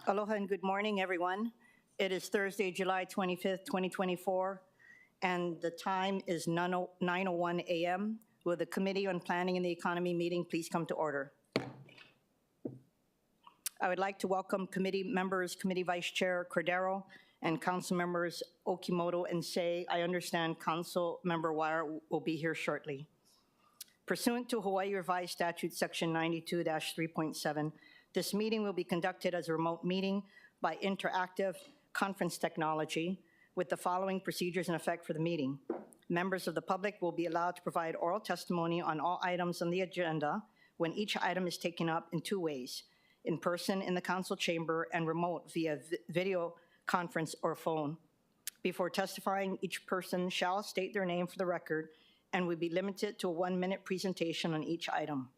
Aloha and good morning, everyone. It is Thursday, July 25th, 2024, and the time is 9:01 a.m. Will the Committee on Planning and the Economy meeting please come to order? I would like to welcome committee members, Committee Vice Chair Cordero, and Council members Okimoto and Say. I understand Councilmember Wire will be here shortly. Pursuant to Hawaii Revised Statute Section 92-3.7, this meeting will be conducted as a remote meeting by interactive conference technology with the following procedures in effect for the meeting. Members of the public will be allowed to provide oral testimony on all items on the agenda when each item is taken up in two ways: in person in the council chamber and remote via video conference or phone. Before testifying, each person shall state their name for the record and will be limited to a 1-minute presentation on each item.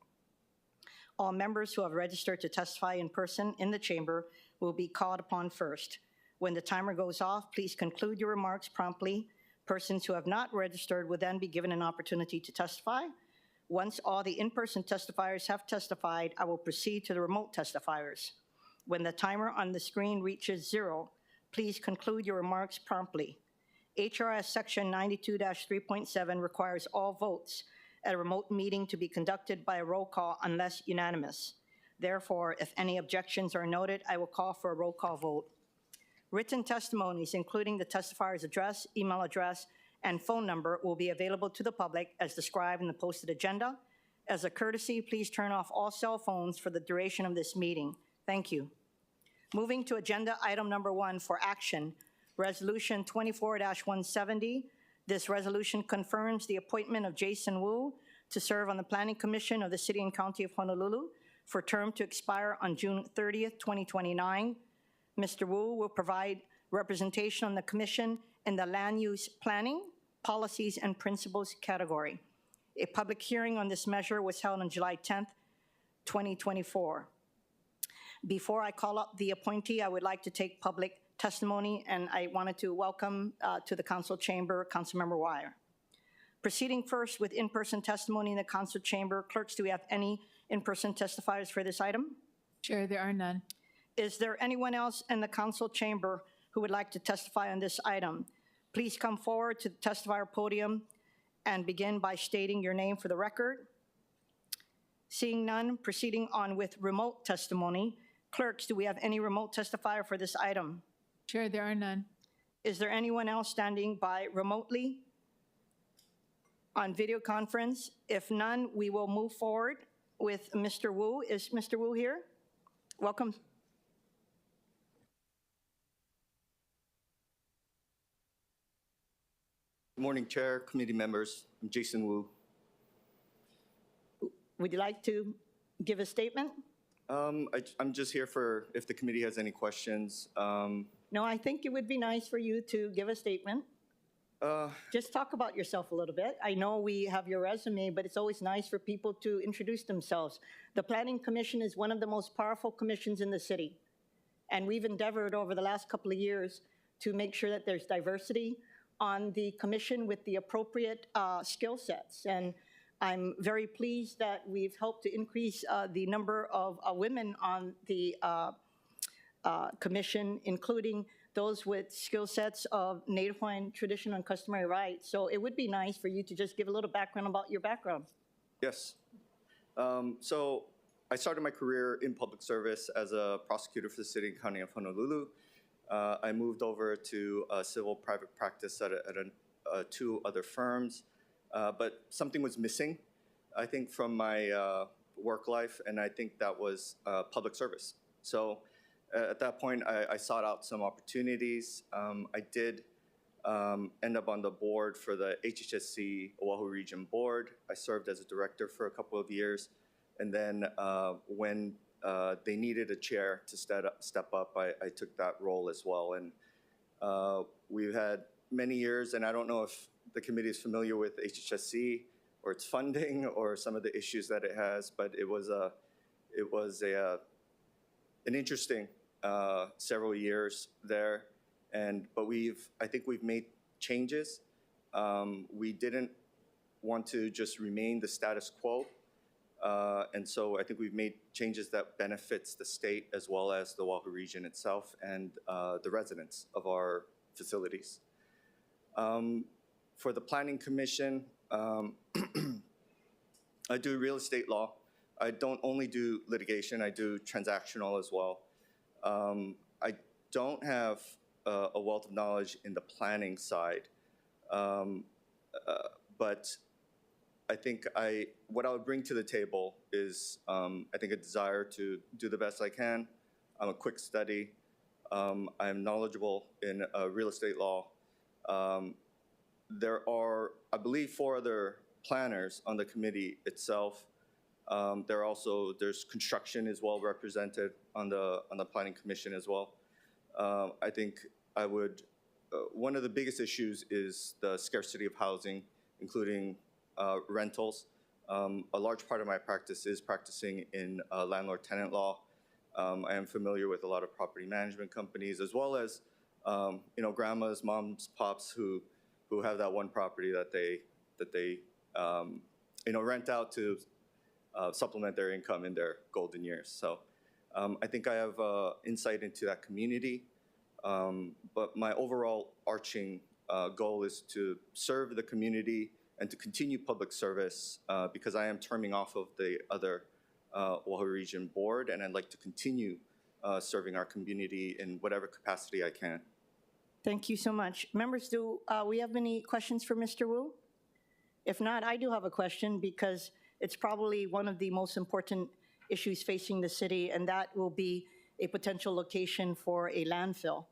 All members who have registered to testify in person in the chamber will be called upon first. When the timer goes off, please conclude your remarks promptly. Persons who have not registered will then be given an opportunity to testify. Once all the in-person testifiers have testified, I will proceed to the remote testifiers. When the timer on the screen reaches 0, please conclude your remarks promptly. HRS Section 92-3.7 requires all votes at a remote meeting to be conducted by a roll call unless unanimous. Therefore, if any objections are noted, I will call for a roll call vote. Written testimonies, including the testifier's address, email address, and phone number, will be available to the public as described in the posted agenda. As a courtesy, please turn off all cell phones for the duration of this meeting. Thank you. Moving to agenda item number 1 for action, Resolution 24-170. This resolution confirms the appointment of Jason Wu to serve on the Planning Commission of the City and County of Honolulu for a term to expire on June 30th, 2029. Mr. Wu will provide representation on the Commission in the Land Use Planning, Policies, and Principles category. A public hearing on this measure was held on July 10th, 2024. Before I call up the appointee, I would like to take public testimony, and I wanted to welcome to the Council Chamber, Councilmember Wire. Proceeding first with in-person testimony in the Council Chamber. Clerks, do we have any in-person testifiers for this item? Chair, there are none. Is there anyone else in the Council Chamber who would like to testify on this item? Please come forward to the testifier podium and begin by stating your name for the record. Seeing none, proceeding on with remote testimony. Clerks, do we have any remote testifier for this item? Chair, there are none. Is there anyone else standing by remotely on video conference? If none, we will move forward with Mr. Wu. Is Mr. Wu here? Welcome. Good morning, Chair, committee members. I'm Jason Wu. Would you like to give a statement? I'm just here for if the committee has any questions. No, I think it would be nice for you to give a statement. Just talk about yourself a little bit. I know we have your resume, but it's always nice for people to introduce themselves. The Planning Commission is one of the most powerful commissions in the city, and we've endeavored over the last couple of years to make sure that there's diversity on the commission with the appropriate skill sets. And I'm very pleased that we've helped to increase the number of women on the commission, including those with skill sets of Native Hawaiian traditional and customary rights. So it would be nice for you to just give a little background about your background. Yes. So I started my career in public service as a prosecutor for the City and County of Honolulu. I moved over to civil private practice at 2 other firms, but something was missing, I think, from my work life, and I think that was public service. So at that point, I sought out some opportunities. I did end up on the board for the HHSC Oahu Region Board. I served as a director for a couple of years, and then when they needed a chair to step up, I took that role as well. And we've had many years, and I don't know if the committee is familiar with HHSC or its funding or some of the issues that it has, but it was an interesting several years there. But I think we've made changes. We didn't want to just remain the status quo. And so I think we've made changes that benefits the state as well as the Oahu region itself and the residents of our facilities. For the Planning Commission, I do real estate law. I don't only do litigation, I do transactional as well. I don't have a wealth of knowledge in the planning side, but I think what I would bring to the table is I think a desire to do the best I can. I'm a quick study. I'm knowledgeable in real estate law. There are, I believe, 4 other planners on the committee itself. There's construction as well represented on the Planning Commission as well. I think one of the biggest issues is the scarcity of housing, including rentals. A large part of my practice is practicing in landlord-tenant law. I am familiar with a lot of property management companies, as well as grandmas, moms, pops who have that one property that they rent out to supplement their income in their golden years. So I think I have insight into that community. But my overall arching goal is to serve the community and to continue public service because I am terming off of the other Oahu Region Board, and I'd like to continue serving our community in whatever capacity I can. Thank you so much. Members, do we have any questions for Mr. Wu? If not, I do have a question because it's probably one of the most important issues facing the city, and that will be a potential location for a landfill.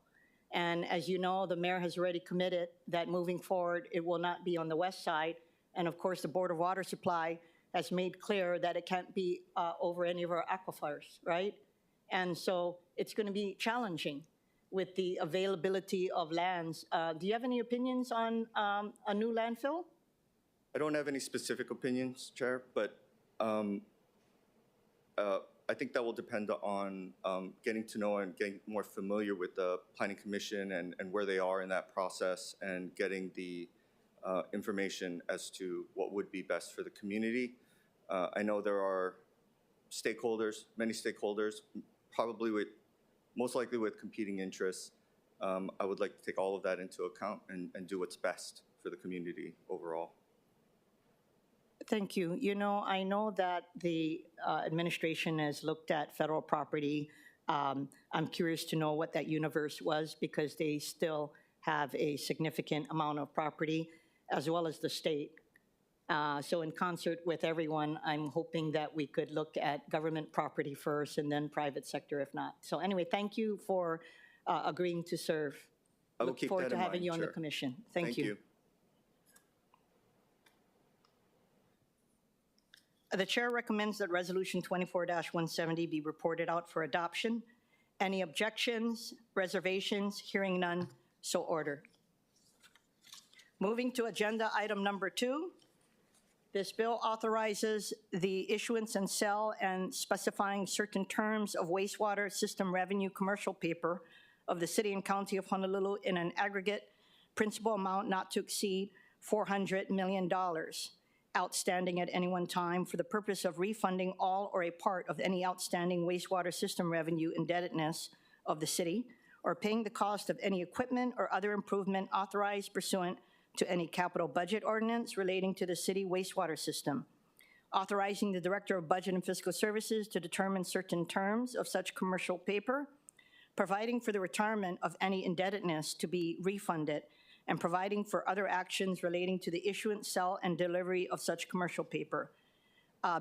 And as you know, the mayor has already committed that moving forward, it will not be on the west side. And of course, the Board of Water Supply has made clear that it can't be over any of our aquifers, right? And so it's going to be challenging with the availability of lands. Do you have any opinions on a new landfill? I don't have any specific opinions, Chair, but I think that will depend on getting to know and getting more familiar with the Planning Commission and where they are in that process and getting the information as to what would be best for the community. I know there are stakeholders, many stakeholders, most likely with competing interests. I would like to take all of that into account and do what's best for the community overall. Thank you. You know, I know that the administration has looked at federal property. I'm curious to know what that universe was because they still have a significant amount of property as well as the state. So in concert with everyone, I'm hoping that we could look at government property first and then private sector if not. So anyway, thank you for agreeing to serve. I will Look keep forward that to in having mind, you on the Chair. commission. Thank you. The chair recommends that Resolution 24-170 be reported out for adoption. Any objections, reservations? Hearing none, so ordered. Moving to agenda item number 2. This bill authorizes the issuance and sale and specifying certain terms of wastewater system revenue commercial paper of the City and County of Honolulu in an aggregate principal amount not to exceed $400 million. Outstanding at any one time for the purpose of refunding all or a part of any outstanding wastewater system revenue indebtedness of the city, or paying the cost of any equipment or other improvement authorized pursuant to any capital budget ordinance relating to the city wastewater system, authorizing the Director of Budget and Fiscal Services to determine certain terms of such commercial paper, providing for the retirement of any indebtedness to be refunded, and providing for other actions relating to the issuance, sale, and delivery of such commercial paper.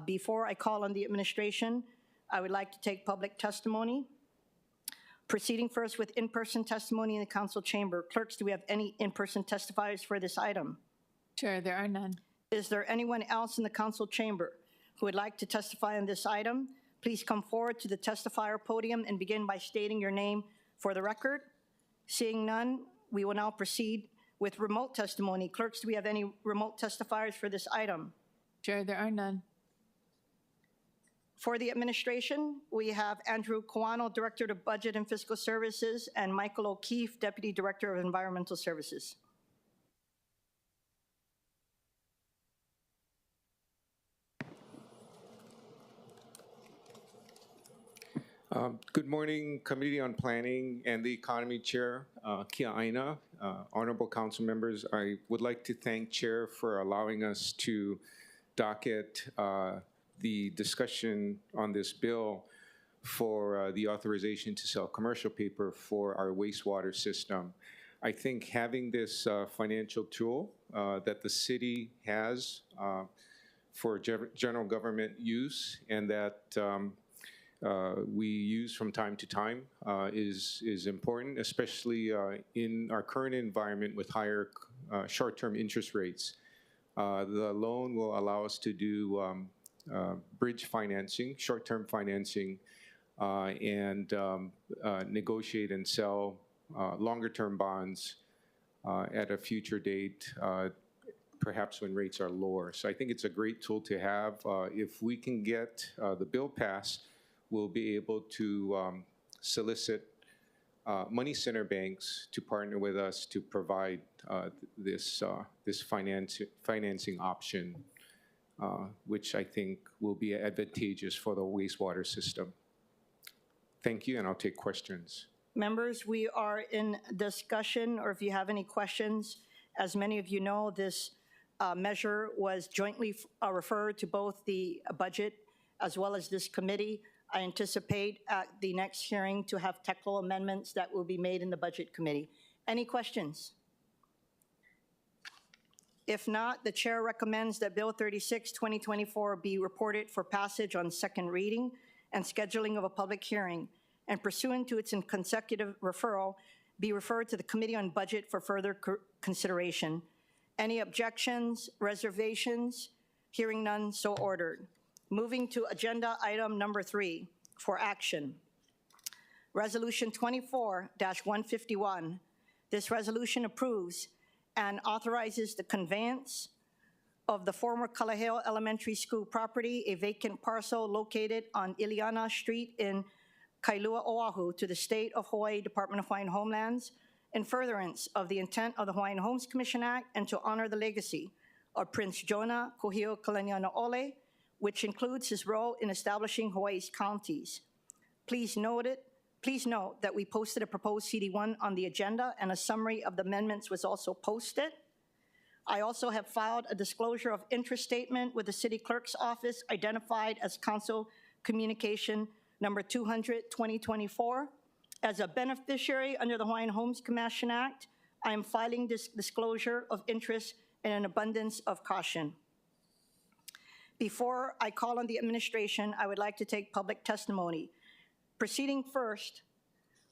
Before I call on the administration, I would like to take public testimony. Proceeding first with in-person testimony in the council chamber. Clerks, do we have any in-person testifiers for this item? Chair, there are none. Is there anyone else in the council chamber who would like to testify on this item? Please come forward to the testifier podium and begin by stating your name for the record. Seeing none, we will now proceed with remote testimony. Clerks, do we have any remote testifiers for this item? Chair, there are none. For the administration, we have Andrew Kiaʻāina, Director of Budget and Fiscal Services, and Michael O'Keefe, Deputy Director of Environmental Services. Good morning, Committee on Planning and the Economy Chair, Kiaʻāina, honorable council members. I would like to thank Chair for allowing us to docket the discussion on this bill for the authorization to sell commercial paper for our wastewater system. I think having this financial tool that the city has for general government use and that we use from time to time is important, especially in our current environment with higher short-term interest rates. The loan will allow us to do bridge financing, short-term financing, and negotiate and sell longer-term bonds at a future date, perhaps when rates are lower. So I think it's a great tool to have. If we can get the bill passed, we'll be able to solicit money center banks to partner with us to provide this financing option, which I think will be advantageous for the wastewater system. Thank you, and I'll take questions. Members, we are in discussion, or if you have any questions, as many of you know, this measure was jointly referred to both the budget as well as this committee. I anticipate at the next hearing to have technical amendments that will be made in the Budget Committee. Any questions? If not, the chair recommends that Bill 36, 2024 be reported for passage on second reading and scheduling of a public hearing, and pursuant to its consecutive referral, be referred to the Committee on Budget for further consideration. Any objections, reservations? Hearing none, so ordered. Moving to agenda item number 3 for action. Resolution 24-151. This resolution approves and authorizes the conveyance of the former Kalaheo Elementary School property, a vacant parcel located on Iliana Street in Kailua, Oahu, to the State of Hawaii Department of Hawaiian Homelands in furtherance of the intent of the Hawaiian Homes Commission Act and to honor the legacy of Prince Jonah Kuhio Kalanianaole, which includes his role in establishing Hawaii's counties. Please note that we posted a proposed CD1 on the agenda, and a summary of the amendments was also posted. I also have filed a disclosure of interest statement with the City Clerk's Office identified as Council Communication number 200, 2024. As a beneficiary under the Hawaiian Homes Commission Act, I am filing this disclosure of interest in an abundance of caution. Before I call on the administration, I would like to take public testimony. Proceeding first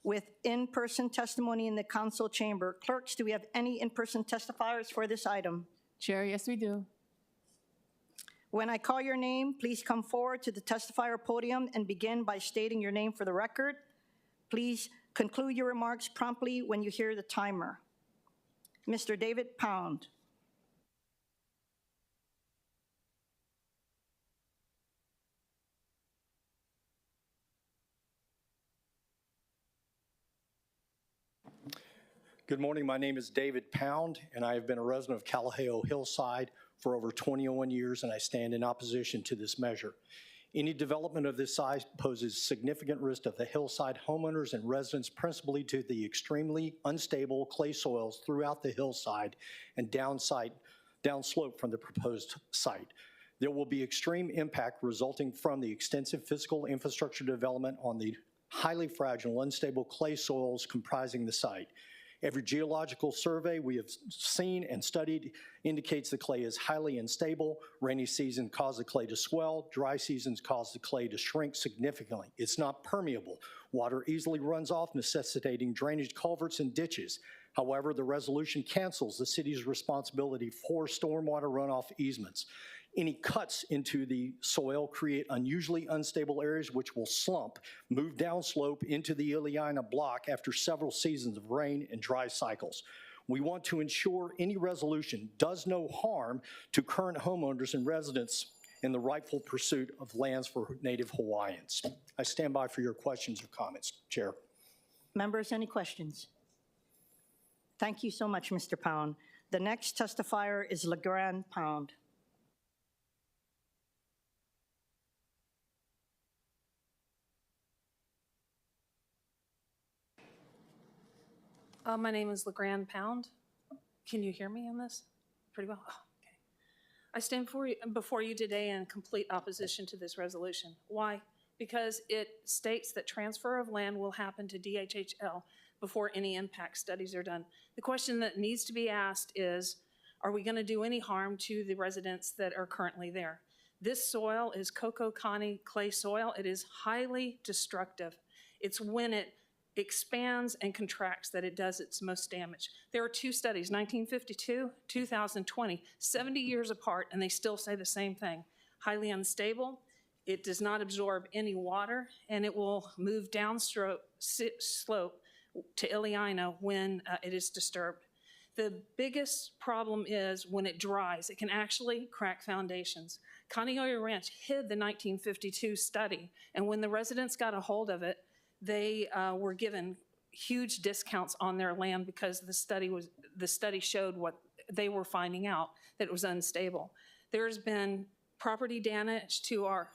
with in-person testimony in the council chamber. Clerks, do we have any in-person testifiers for this item? Chair, yes, we do. When I call your name, please come forward to the testifier podium and begin by stating your name for the record. Please conclude your remarks promptly when you hear the timer. Mr. David Pound. Good morning, my name is David Pound, and I have been a resident of Kalaheo Hillside for over 21 years, and I stand in opposition to this measure. Any development of this size poses significant risk to the hillside homeowners and residents, principally to the extremely unstable clay soils throughout the hillside and downslope from the proposed site. There will be extreme impact resulting from the extensive physical infrastructure development on the highly fragile, unstable clay soils comprising the site. Every geological survey we have seen and studied indicates the clay is highly unstable. Rainy seasons cause the clay to swell. Dry seasons cause the clay to shrink significantly. It's not permeable. Water easily runs off, necessitating drainage culverts and ditches. However, the resolution cancels the city's responsibility for stormwater runoff easements. Any cuts into the soil create unusually unstable areas which will slump, move downslope into the Ileana block after several seasons of rain and dry cycles. We want to ensure any resolution does no harm to current homeowners and residents in the rightful pursuit of lands for Native Hawaiians. I stand by for your questions or comments, Chair. Members, any questions? Thank you so much, Mr. Pound. The next testifier is LeGrand Pound. My name is LeGrand Pound. Can you hear me on this? Pretty well? Oh, okay. I stand before you today in complete opposition to this resolution. Why? Because it states that transfer of land will happen to DHHL before any impact studies are done. The question that needs to be asked is, are we going to do any harm to the residents that are currently there? This soil is Coco Connie clay soil. It is highly destructive. It's when it expands and contracts that it does its most damage. There are two studies, 1952, 2020, 70 years apart, and they still say the same thing. Highly unstable, it does not absorb any water, and it will move downslope to Kiaʻāina when it is disturbed. The biggest problem is when it dries, it can actually crack foundations. Kaneohe Ranch hid the 1952 study, and when the residents got a hold of it, they were given huge discounts on their land because the study showed what they were finding out, that it was unstable. There's been property damage to our...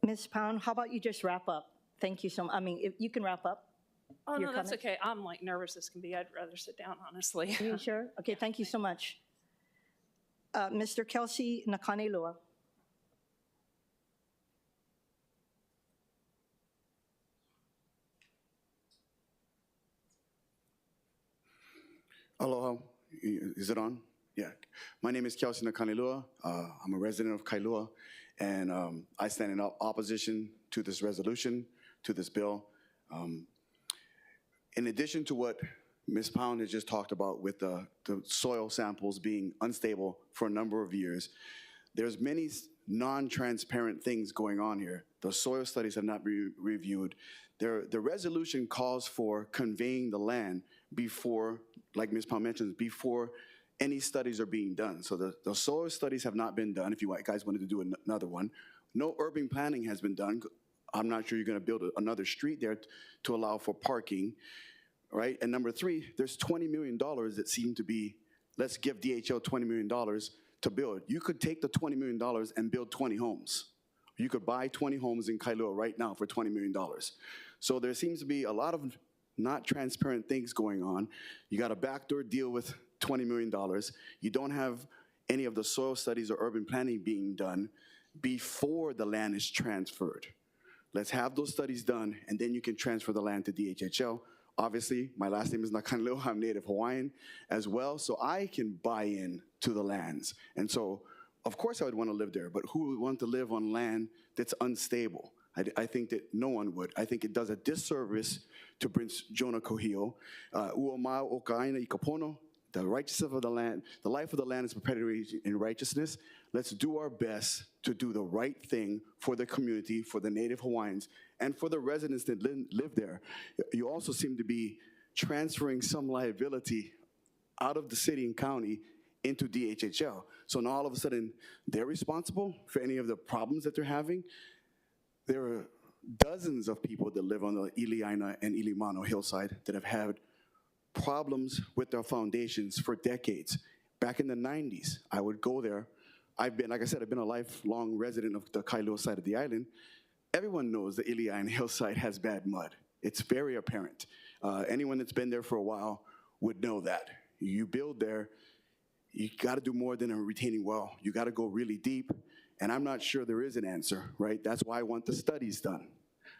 Ms. Pound, how about you just wrap up? Thank you so much. I mean, if you can wrap up. Oh, your no, that's comment. okay. I'm like nervous as can be. I'd rather sit down, honestly. Are you sure? Okay, thank you so much. Mr. Kelsey Nakanelua. Aloha. Is it on? Yeah. My name is Kiaʻāina Nakanelua. I'm a resident of Kailua, and I stand in opposition to this resolution, to this bill. In addition to what Ms. Pound has just talked about with the soil samples being unstable for a number of years, there's many non-transparent things going on here. The soil studies have not been reviewed. The resolution calls for conveying the land before, like Ms. Pound mentioned, before any studies are being done. So the soil studies have not been done, if you guys wanted to do another one. No urban planning has been done. I'm not sure you're gonna build another street there to allow for parking, right? And number three, there's $20 million that seem to be, let's give DHL $20 million to build. You could take the $20 million and build 20 homes. You could buy 20 homes in Kailua right now for $20 million. So there seems to be a lot of not transparent things going on. You got a backdoor deal with $20 million. You don't have any of the soil studies or urban planning being done before the land is transferred. Let's have those studies done, and then you can transfer the land to DHHL. Obviously, my last name is Nakanelua. I'm Native Hawaiian as well, so I can buy in to the lands. And so, of course I would want to live there, but who would want to live on land that's unstable? I think that no one would. I think it does a disservice to Prince Jonah Kohio. Ua mau o Kiaʻāina I kapono, the righteousness of the land, the life of the land is perpetuated in righteousness. Let's do our best to do the right thing for the community, for the Native Hawaiians, and for the residents that live there. You also seem to be transferring some liability out of the city and county into DHHL. So now all of a sudden, they're responsible for any of the problems that they're having. There are dozens of people that live on the Iliaina and Ilimano hillside that have had problems with their foundations for decades. Back in the 90s, I would go there. Like I said, I've been a lifelong resident of the Kailua side of the island. Everyone knows the Iliaina hillside has bad mud. It's very apparent. Anyone that's been there for a while would know that. You build there, you gotta do more than a retaining wall. You gotta go really deep, and I'm not sure there is an answer, right? That's why I want the studies done.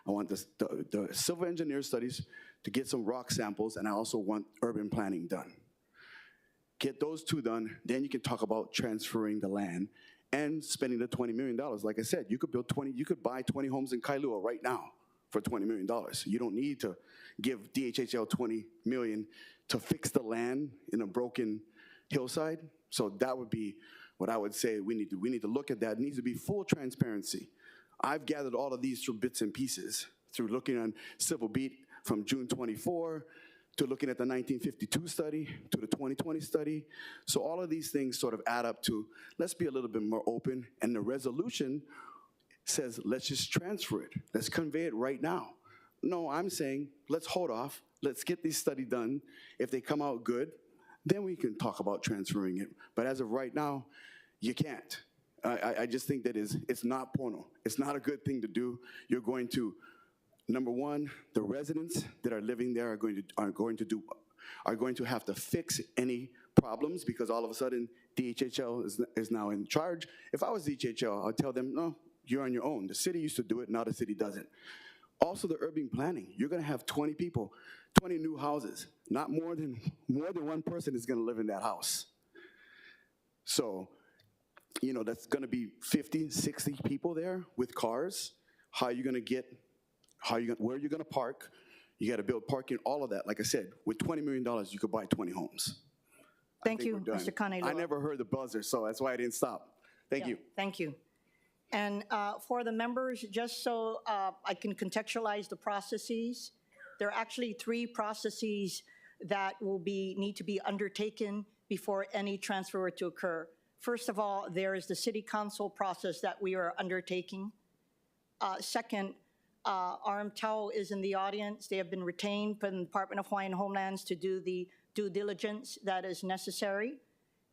I want the civil engineer studies to get some rock samples, and I also want urban planning done. Get those two done, then you can talk about transferring the land and spending the $20 million. Like I said, you could buy 20 homes in Kailua right now for $20 million. You don't need to give DHHL $20 million to fix the land in a broken hillside. So that would be what I would say we need to look at that. It needs to be full transparency. I've gathered all of these through bits and pieces, through looking on Civil Beat from June 24, to looking at the 1952 study, to the 2020 study. So all of these things sort of add up to, let's be a little bit more open, and the resolution says, let's just transfer it. Let's convey it right now. No, I'm saying, let's hold off. Let's get this study done. If they come out good, then we can talk about transferring it. But as of right now, you can't. I just think that it's not pono. It's not a good thing to do. You're going to number one, the residents that are living there are going to have to fix any problems because all of a sudden DHHL is now in charge. If I was DHHL, I'd tell them, no, you're on your own. The city used to do it, now the city doesn't. Also the urban planning, you're gonna have 20 people, 20 new houses. Not more than one person is gonna live in that house. So, you know, that's gonna be 50, 60 people there with cars. How are you gonna get, where are you gonna park? You gotta build parking, all of that. Like I said, with $20 million, you could buy 20 homes. Thank you, Mr. Kaneloa. I never heard the buzzer, so that's why I didn't stop. Thank you. Thank you. And for the members, just so I can contextualize the processes, there are actually 3 processes that will need to be undertaken before any transfer were to occur. First of all, there is the city council process that we are undertaking. Second, RM Tao is in the audience. They have been retained from the Department of Hawaiian Homelands to do the due diligence that is necessary.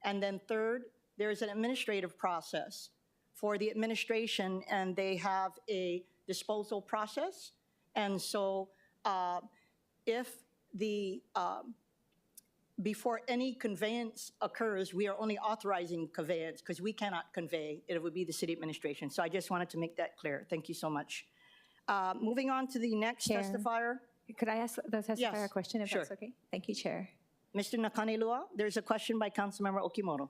And then third, there is an administrative process for the administration, and they have a disposal process. And so if before any conveyance occurs, we are only authorizing conveyance because we cannot convey. It would be the city administration. So I just wanted to make that clear. Thank you so much. Moving on to the next Chair. testifier. Could I ask the testifier Yes, a question, if sure. that's okay? Thank you, Chair. Mr. Nakanelua, there's a question by Councilmember Okimoto.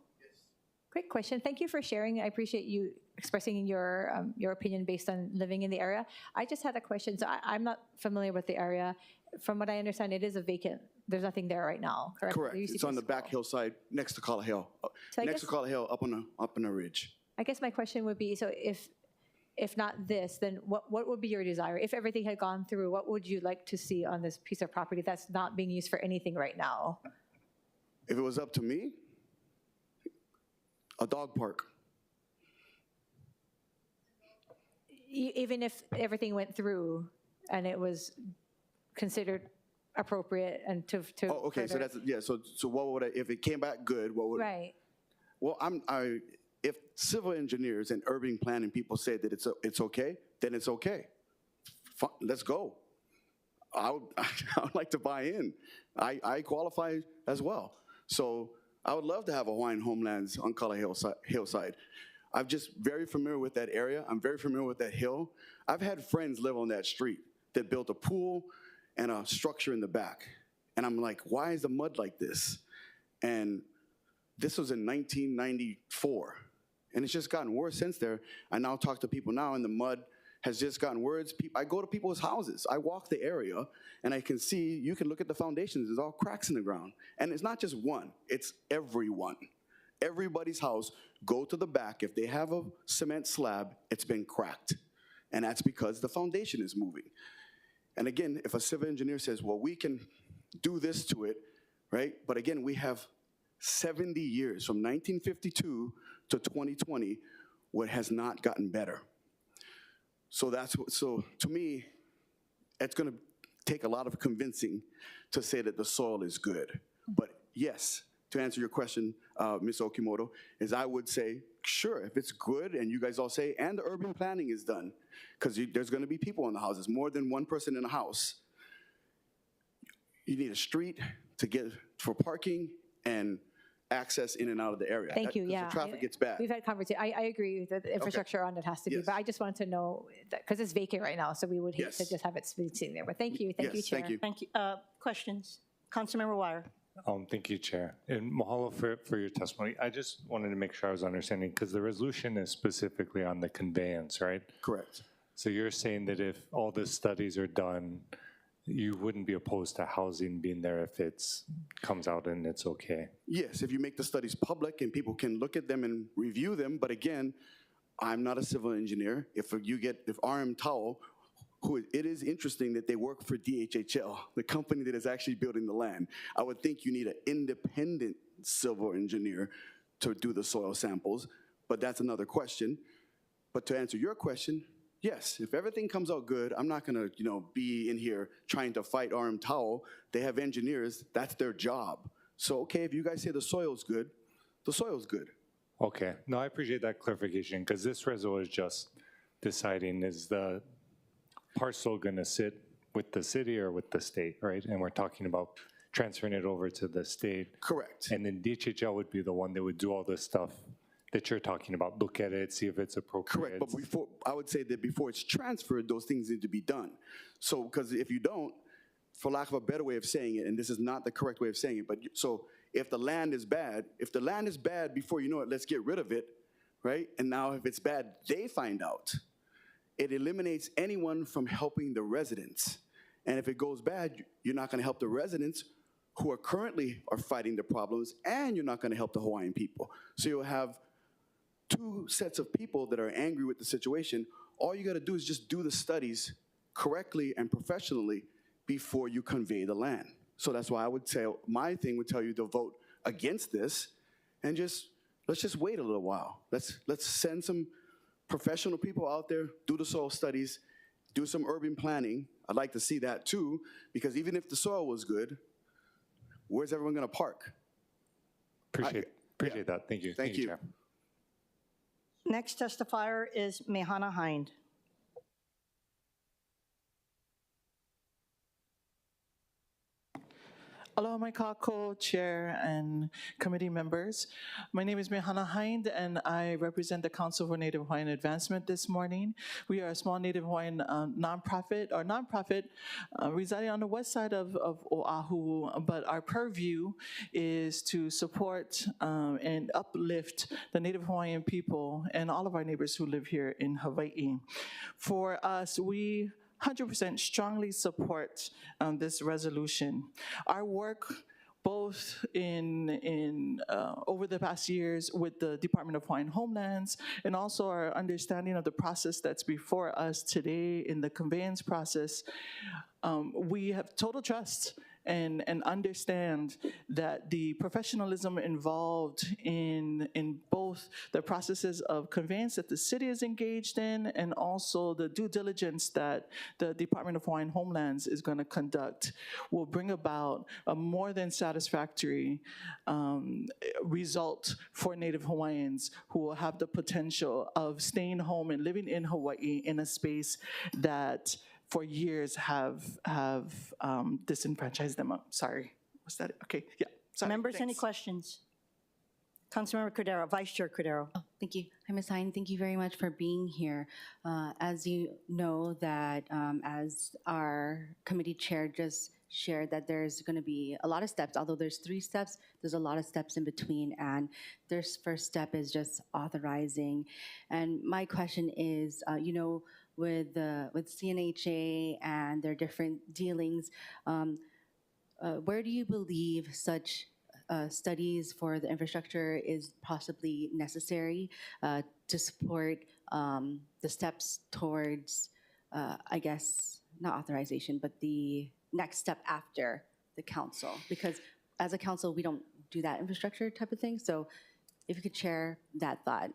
Quick question. Thank you for sharing. I appreciate you expressing your opinion based on living in the area. I just had a question. So I'm not familiar with the area. From what I understand, it is a vacant. There's nothing there right now, correct? Correct. There used to It's be on a the back school. hillside next to Kalaheo. So I Next to guess- Kalaheo, up on a ridge. I guess my question would be, so if not this, then what would be your desire? If everything had gone through, what would you like to see on this piece of property that's not being used for anything right now? If it was up to me, a dog park. Even if everything went through and it was considered appropriate and to Oh, okay, so further- that's, yeah, so what would if it came back good, what would? Right. Well, if civil engineers and urban planning people say that it's okay, then it's okay. Fine, let's go. I would like to buy in. I qualify as well. So I would love to have a Hawaiian Homelands on Kalaheo hillside. I'm just very familiar with that area. I'm very familiar with that hill. I've had friends live on that street that built a pool and a structure in the back. And I'm like, why is the mud like this? And this was in 1994. And it's just gotten worse since there. I now talk to people now, and the mud has just gotten worse. I go to people's houses. I walk the area, and I can see, you can look at the foundations. There's all cracks in the ground. And it's not just one. It's everyone. Everybody's house, go to the back. If they have a cement slab, it's been cracked. And that's because the foundation is moving. And again, if a civil engineer says, well, we can do this to it, right? But again, we have 70 years, from 1952 to 2020, where it has not gotten better. So to me, it's gonna take a lot of convincing to say that the soil is good. But yes, to answer your question, Ms. Okimoto, is I would say, sure, if it's good and you guys all say, and the urban planning is done, because there's gonna be people in the houses, more than one person in a house. You need a street to get for parking and access in and out of the area. Thank you, 'Cause yeah. the traffic gets bad. We've had conversation. I agree that the infrastructure on it has to be, Yes. but I just wanted to know, because it's vacant right now, so we would hate to Yes. just have it sitting there. But thank you, Yes, Chair. thank you. Thank you. Questions? Councilmember Wire. Thank you, Chair. And mahalo for your testimony. I just wanted to make sure I was understanding, because the resolution is specifically on the conveyance, right? Correct. So you're saying that if all the studies are done, you wouldn't be opposed to housing being there if it's comes out and it's okay? Yes, if you make the studies public and people can look at them and review them, but again, I'm not a civil engineer. If RM Tao, it is interesting that they work for DHHL, the company that is actually building the land. I would think you need an independent civil engineer to do the soil samples, but that's another question. But to answer your question, yes, if everything comes out good, I'm not gonna, be in here trying to fight RM Tao. They have engineers, that's their job. So, okay, if you guys say the soil's good, the soil's good. Okay. No, I appreciate that clarification, because this resolution is just deciding is the parcel going to sit with the city or with the state, right? And we're talking about transferring it over to the state. Correct. And then DHHL would be the one that would do all this stuff that you're talking about, look at it, see if it's appropriate. Correct, but before, I would say that before it's transferred, those things need to be done. So, because if you don't, for lack of a better way of saying it, and this is not the correct way of saying it, but so if the land is bad, before you know it, let's get rid of it, right? And now if it's bad, they find out. It eliminates anyone from helping the residents. And if it goes bad, you're not gonna help the residents who are currently fighting the problems, and you're not gonna help the Hawaiian people. So you'll have two sets of people that are angry with the situation. All you gotta do is just do the studies correctly and professionally before you convey the land. So that's why I would say, my thing would tell you to vote against this and let's just wait a little while. Let's send some professional people out there, do the soil studies, do some urban planning. I'd like to see that too, because even if the soil was good, where's everyone gonna park? Appreciate that. Thank you. Thank you. Chair. Next testifier is Mehana Hind. Aloha mai kākou, Chair and committee members. My name is Mehana Hind, and I represent the Council for Native Hawaiian Advancement this morning. We are a small Native Hawaiian nonprofit residing on the west side of Oahu, but our purview is to support and uplift the Native Hawaiian people and all of our neighbors who live here in Hawaii. For us, we 100% strongly support this resolution. Our work, both in over the past years with the Department of Hawaiian Homelands, and also our understanding of the process that's before us today in the conveyance process, we have total trust and understand that the professionalism involved in both the processes of conveyance that the city is engaged in and also the due diligence that the Department of Hawaiian Homelands is going to conduct will bring about a more than satisfactory result for Native Hawaiians who will have the potential of staying home and living in Hawaii in a space that for years have disenfranchised them. Sorry, was that it? Okay, yeah, sorry. Members, any thanks. questions? Councilmember Cordero, Vice Chair Cordero. Oh, thank you. Hi, Ms. Hind. Thank you very much for being here. As you know that as our committee chair just shared that there's going to be a lot of steps, although there's 3 steps, there's a lot of steps in between, and this first step is just authorizing. And my question is, with CNHA and their different dealings, where do you believe such studies for the infrastructure is possibly necessary to support the steps towards, I guess, not authorization, but the next step after the council? Because as a council, we don't do that infrastructure type of thing. So if you could share that thought.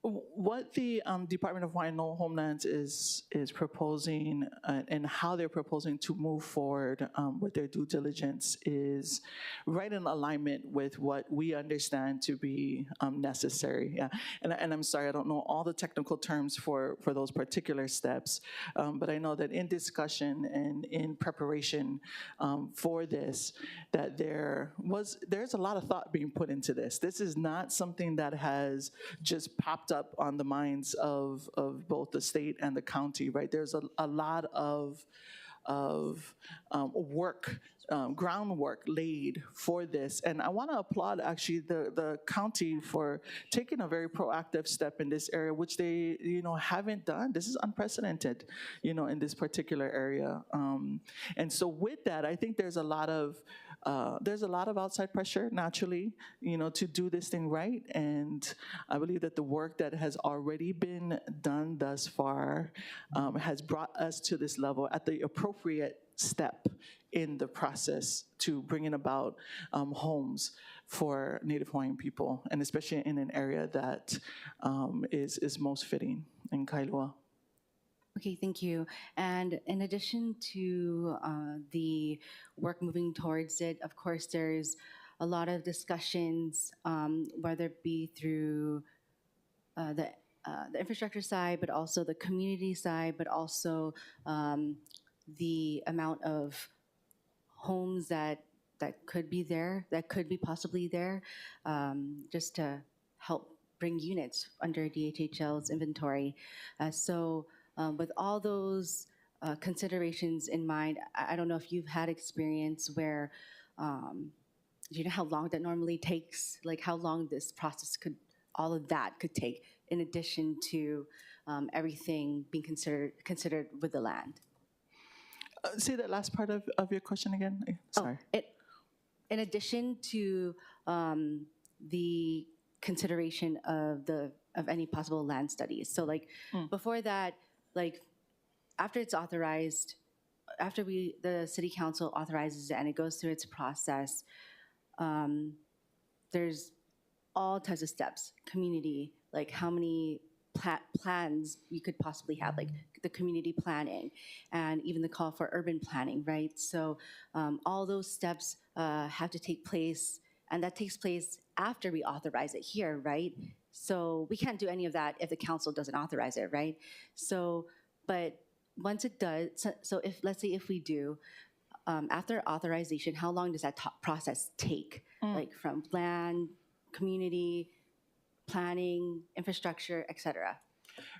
What the Department of Hawaiian Homelands is proposing and how they're proposing to move forward with their due diligence is right in alignment with what we understand to be necessary. Yeah, and I'm sorry, I don't know all the technical terms for those particular steps, but I know that in discussion and in preparation for this, that there's a lot of thought being put into this. This is not something that has just popped up on the minds of both the state and the county, right? There's a lot of work, groundwork laid for this. And I want to applaud actually the county for taking a very proactive step in this area, which they, haven't done. This is unprecedented, in this particular area. And so with that, I think there's a lot of outside pressure, naturally, to do this thing right. And I believe that the work that has already been done thus far has brought us to this level at the appropriate step in the process to bringing about homes for Native Hawaiian people, and especially in an area that is most fitting in Kailua. Okay, thank you. And in addition to the work moving towards it, of course, there's a lot of discussions, whether it be through the the infrastructure side, but also the community side, but also the amount of homes that could be there, that could be possibly there, just to help bring units under DHHL's inventory. So with all those considerations in mind, I don't know if you've had experience where, do you know how long that normally takes? Like how long this process could, all of that could take in addition to everything being considered with the land? Say that last part of your question again. Sorry. In addition to the consideration of any possible land studies. So like before that, like after it's authorized, after the city council authorizes it and it goes through its process, there's all types of steps, community, like how many plans you could possibly have, like the community planning and even the call for urban planning, right? So all those steps have to take place, and that takes place after we authorize it here, right? So we can't do any of that if the council doesn't authorize it, right? So, but once it does, so if, let's say if we do, after authorization, how long does that process take? Like from land, community, planning, infrastructure, et cetera?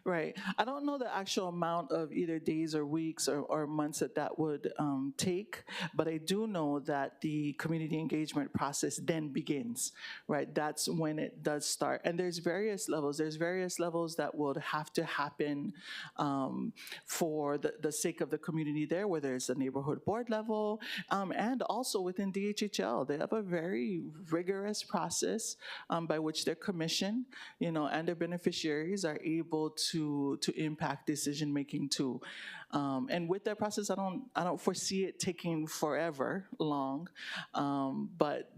Right. I don't know the actual amount of either days or weeks or months that would take, but I do know that the community engagement process then begins, right? That's when it does start. And there's various levels. There's various levels that would have to happen for the sake of the community there, whether it's the neighborhood board level, and also within DHHL. They have a very rigorous process by which their commission, and their beneficiaries are able to impact decision making too, and with that process, I don't foresee it taking forever long, but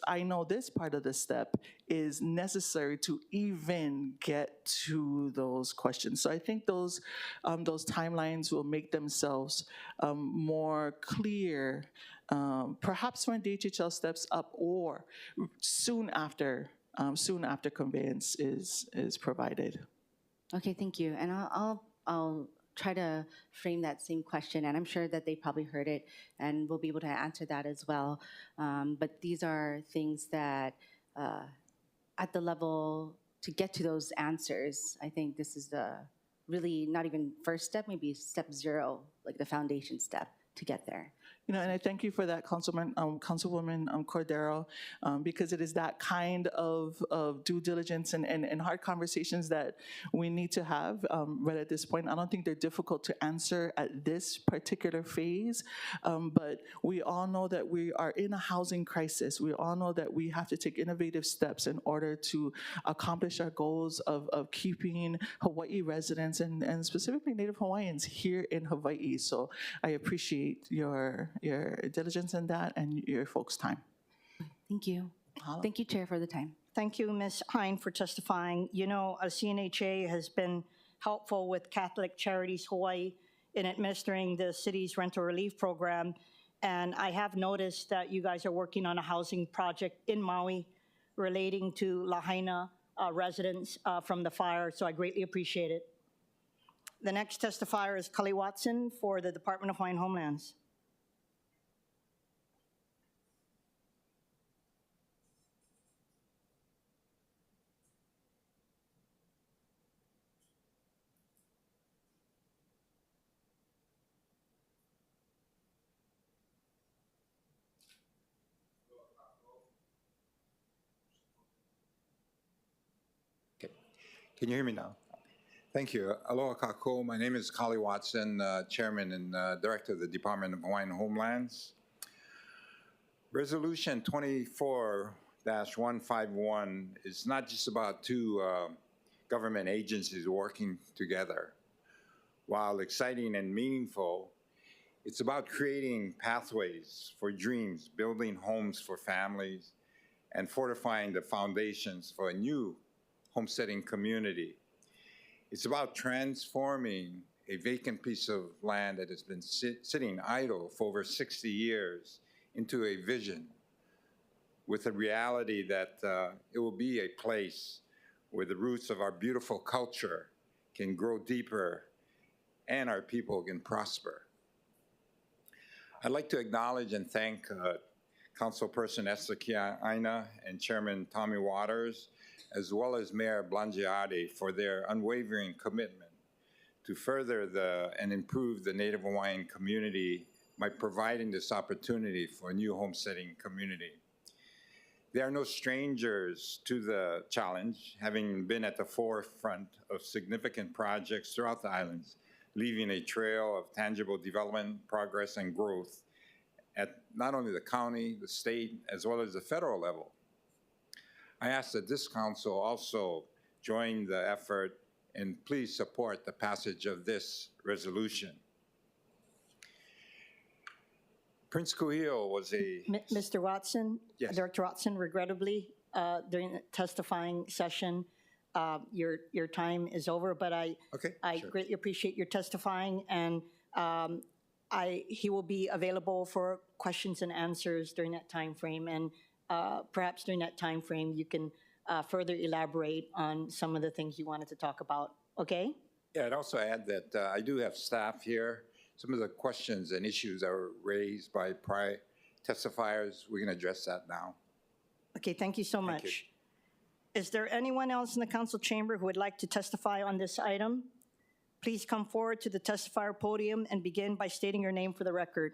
I know this part of the step is necessary to even get to those questions. So I think those timelines will make themselves more clear, perhaps when DHHL steps up or soon after conveyance is provided. Okay, thank you. And I'll try to frame that same question, and I'm sure that they probably heard it and will be able to answer that as well. But these are things that at the level to get to those answers, I think this is the really not even first step, maybe step 0, like the foundation step to get there. And I thank you for that, Councilwoman Cordero, because it is that kind of due diligence and hard conversations that we need to have right at this point. I don't think they're difficult to answer at this particular phase, but we all know that we are in a housing crisis. We all know that we have to take innovative steps in order to accomplish our goals of keeping Hawaii residents and specifically Native Hawaiians here in Hawaii. So I appreciate your diligence in that and your folks' time. Thank you. Thank you, Chair, for the time. Thank you, Ms. Hine, for testifying. CNHA has been helpful with Catholic Charities Hawaii in administering the city's rental relief program. And I have noticed that you guys are working on a housing project in Maui relating to Lahaina residents from the fire, so I greatly appreciate it. The next testifier is Cully Watson for the Department of Hawaiian Homelands. Can you hear me now? Thank you. Aloha kākou. My name is Kali Watson, Chairman and Director of the Department of Hawaiian Homelands. Resolution 24-151 is not just about two government agencies working together. While exciting and meaningful, it's about creating pathways for dreams, building homes for families, and fortifying the foundations for a new homesteading community. It's about transforming a vacant piece of land that has been sitting idle for over 60 years into a vision with a reality that it will be a place where the roots of our beautiful culture can grow deeper and our people can prosper. I'd like to acknowledge and thank Councilperson Esther Kiaʻāina and Chairman Tommy Waters, as well as Mayor Blangiardi, for their unwavering commitment to further and improve the Native Hawaiian community by providing this opportunity for a new homesteading community. They are no strangers to the challenge, having been at the forefront of significant projects throughout the islands, leaving a trail of tangible development, progress, and growth at not only the county, the state, as well as the federal level. I ask that this council also join the effort and please support the passage of this resolution. Prince Kuhio was a... Mr. Watson? Yes. Director Watson, regrettably, during the testifying session, your time is over, but I Sure. greatly appreciate your testifying, and he will be available for questions and answers during that time frame, and perhaps during that time frame you can further elaborate on some of the things you wanted to talk about, okay? Yeah, I'd also add that I do have staff here. Some of the questions and issues that were raised by prior testifiers, we can address that now. Okay, thank you so much. Thank you. Is there anyone else in the council chamber who would like to testify on this item? Please come forward to the testifier podium and begin by stating your name for the record.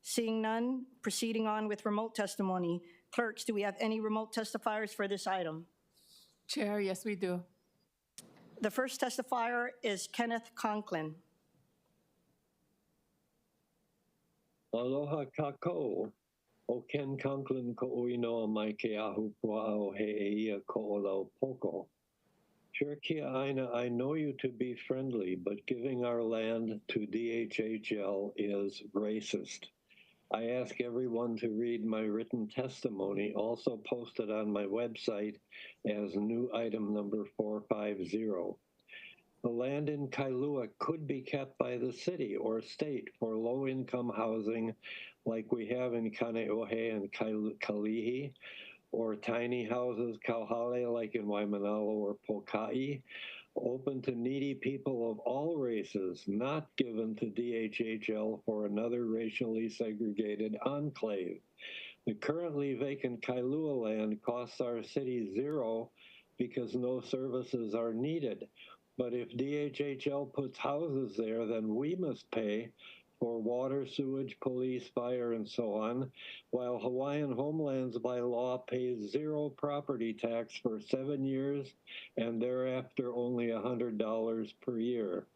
Seeing none, proceeding on with remote testimony. Clerks, do we have any remote testifiers for this item? Chair, yes, we do. The first testifier is Kenneth Conklin. Aloha kako, o Ken Conklin ko uino mai ke ahu pua'o he eia ko olau poko. Chair Kiaʻāina, I know you to be friendly, but giving our land to DHHL is racist. I ask everyone to read my written testimony, also posted on my website as new item number 450. The land in Kailua could be kept by the city or state for low-income housing like we have in Kaneohe and Kalihi, or tiny houses, kauhale, like in Waimanalo or Pokai, open to needy people of all races, not given to DHHL for another racially segregated enclave. The currently vacant Kailua land costs our city zero because no services are needed. But if DHHL puts houses there, then we must pay for water, sewage, police, fire, and so on, while Hawaiian Homelands by law pays zero property tax for 7 years and thereafter only $100 per year.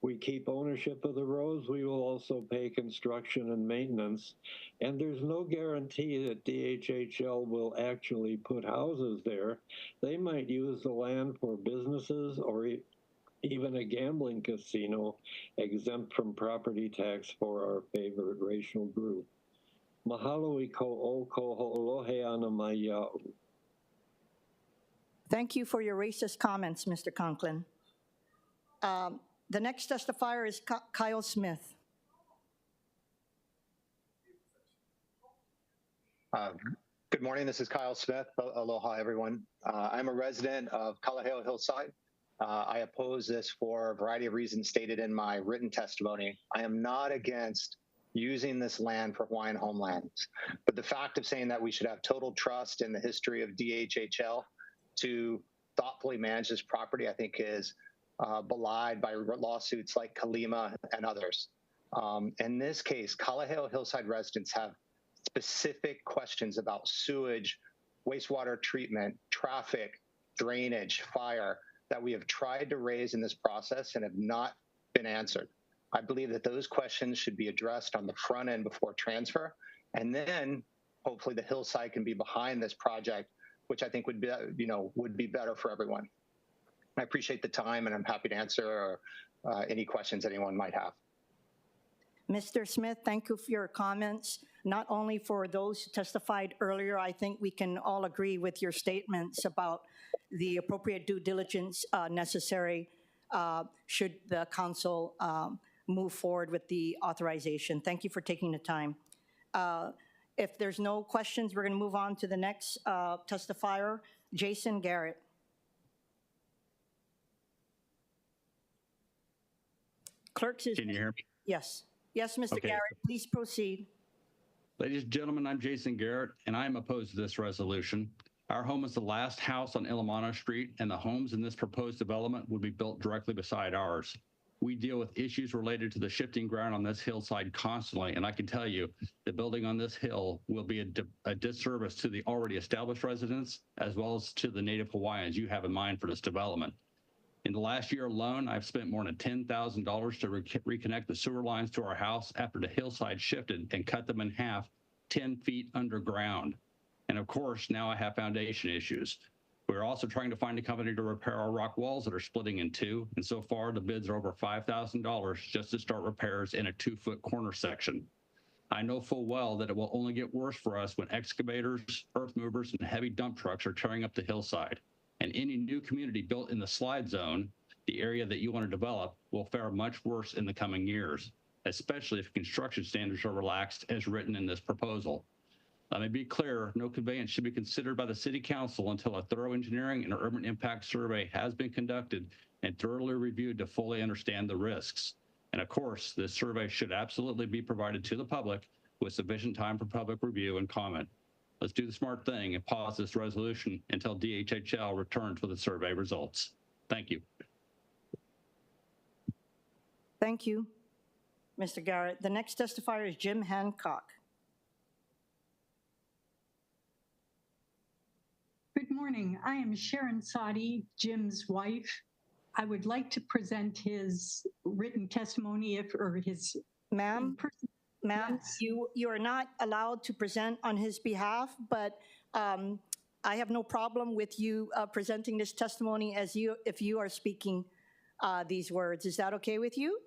We keep ownership of the roads. We will also pay construction and maintenance. And there's no guarantee that DHHL will actually put houses there. They might use the land for businesses or even a gambling casino exempt from property tax for our favorite racial group. Mahalo I ko o ko ho'olohe ana mai ia'u. Thank you for your racist comments, Mr. Conklin. The next testifier is Kyle Smith. Good morning, this is Kyle Smith. Aloha, everyone. I'm a resident of Kalaheo Hillside. I oppose this for a variety of reasons stated in my written testimony. I am not against using this land for Hawaiian homelands, but the fact of saying that we should have total trust in the history of DHHL to thoughtfully manage this property, I think is belied by lawsuits like Kalima and others. In this case, Kalaheo Hillside residents have specific questions about sewage, wastewater treatment, traffic, drainage, fire, that we have tried to raise in this process and have not been answered. I believe that those questions should be addressed on the front end before transfer, and then hopefully the hillside can be behind this project, which I think would be better for everyone. I appreciate the time, and I'm happy to answer any questions anyone might have. Mr. Smith, thank you for your comments. Not only for those who testified earlier, I think we can all agree with your statements about the appropriate due diligence necessary should the council move forward with the authorization. Thank you for taking the time. If there's no questions, we're going to move on to the next testifier, Jason Garrett. Clerk is... Can you hear me? Yes. Yes, Mr. Okay. Garrett, please proceed. Ladies and gentlemen, I'm Jason Garrett, and I am opposed to this resolution. Our home is the last house on Ilamana Street, and the homes in this proposed development would be built directly beside ours. We deal with issues related to the shifting ground on this hillside constantly, and I can tell you the building on this hill will be a disservice to the already established residents as well as to the Native Hawaiians you have in mind for this development. In the last year alone, I've spent more than $10,000 to reconnect the sewer lines to our house after the hillside shifted and cut them in half 10 feet underground. And of course, now I have foundation issues. We're also trying to find a company to repair our rock walls that are splitting in two. And so far, the bids are over $5,000 just to start repairs in a 2-foot corner section. I know full well that it will only get worse for us when excavators, earth movers, and heavy dump trucks are tearing up the hillside. And any new community built in the slide zone, the area that you want to develop, will fare much worse in the coming years, especially if construction standards are relaxed as written in this proposal. Let me be clear, no conveyance should be considered by the City Council until a thorough engineering and urban impact survey has been conducted and thoroughly reviewed to fully understand the risks. And of course, this survey should absolutely be provided to the public with sufficient time for public review and comment. Let's do the smart thing and pause this resolution until DHHL returns with the survey results. Thank you. Thank you, Mr. Garrett. The next testifier is Jim Hancock. Good morning. I am Sharon Sadi, Jim's wife. I would like to present his written testimony or his... Ma'am, yes. you are not allowed to present on his behalf, but I have no problem with you presenting this testimony as if you are speaking these words. Is that okay with you?